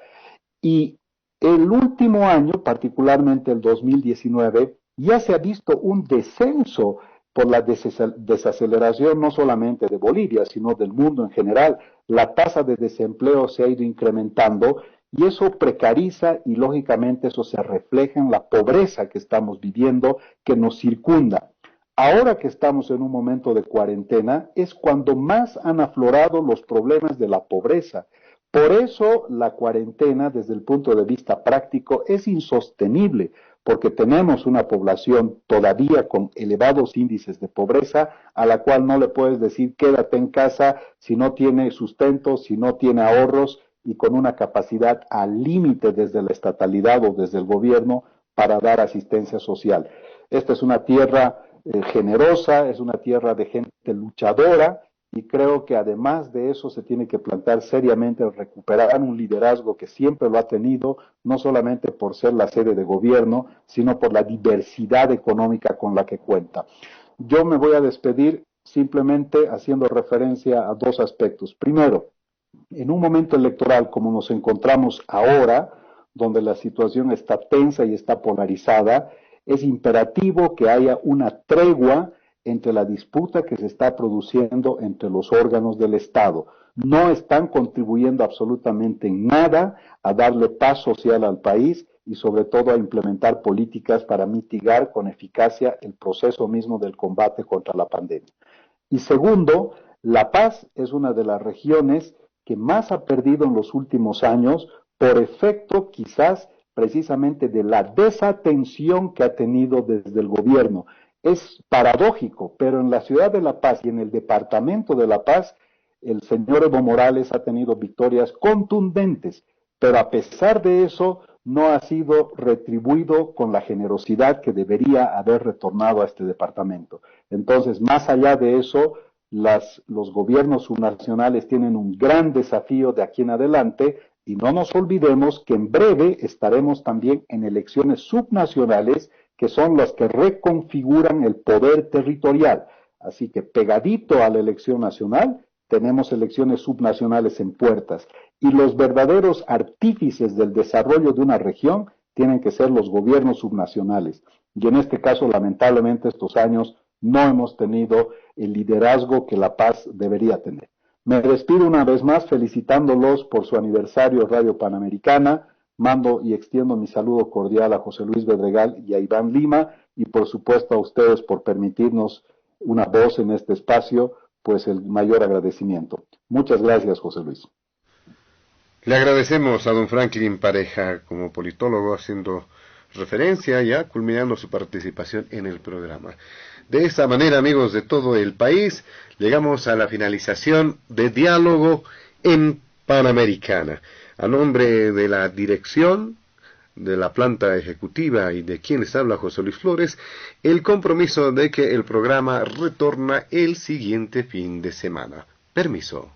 Y el último año, particularmente el 2019, ya se ha visto un descenso por la desaceleración no solamente de Bolivia, sino del mundo en general. La tasa de desempleo se ha ido incrementando y eso precariza y lógicamente eso se refleja en la pobreza que estamos viviendo, que nos circunda. Ahora que estamos en un momento de cuarentena es cuando más han aflorado los problemas de la pobreza. Por eso la cuarentena desde el punto de vista práctico es insostenible, porque tenemos una población todavía con elevados índices de pobreza, a la cual no le puedes decir quédate en casa si no tiene sustento, si no tiene ahorros y con una capacidad al límite desde la estatalidad o desde el gobierno para dar asistencia social. Esta es una tierra generosa, es una tierra de gente luchadora y creo que además de eso se tiene que plantear seriamente recuperar un liderazgo que siempre lo ha tenido, no solamente por ser la sede de gobierno, sino por la diversidad económica con la que cuenta. Yo me voy a despedir simplemente haciendo referencia a dos aspectos. Primero, en un momento electoral como nos encontramos ahora, donde la situación está tensa y está polarizada, es imperativo que haya una tregua entre la disputa que se está produciendo entre los órganos del Estado. No están contribuyendo absolutamente en nada a darle paz social al país y sobre todo a implementar políticas para mitigar con eficacia el proceso mismo del combate contra la pandemia. Y segundo, La Paz es una de las regiones que más ha perdido en los últimos años por efecto quizás precisamente de la desatención que ha tenido desde el gobierno. Es paradójico, pero en la ciudad de La Paz y en el departamento de La Paz, el señor Evo Morales ha tenido victorias contundentes, pero a pesar de eso no ha sido retribuido con la generosidad que debería haber retornado a este departamento. Entonces, más allá de eso, los gobiernos subnacionales tienen un gran desafío de aquí en adelante y no nos olvidemos que en breve estaremos también en elecciones subnacionales que son las que reconfiguran el poder territorial. Así que pegadito a la elección nacional tenemos elecciones subnacionales en puertas y los verdaderos artífices del desarrollo de una región tienen que ser los gobiernos subnacionales. Y en este caso, lamentablemente, estos años no hemos tenido el liderazgo que La Paz debería tener. Me despido una vez más felicitándolos por su aniversario Radio Panamericana. Mando y extiendo mi saludo cordial a José Luis Bedregal y a Iván Lima y por supuesto a ustedes por permitirnos una voz en este espacio, pues el mayor agradecimiento. Muchas gracias, José Luis. Le agradecemos a don Franklin Pareja como politólogo haciendo referencia ya culminando su participación en el programa. De esta manera, amigos de todo el país, llegamos a la finalización de Diálogo en Panamericana. A nombre de la dirección, de la planta ejecutiva y de quien les habla José Luis Flores, el compromiso de que el programa retorna el siguiente fin de semana. Permiso.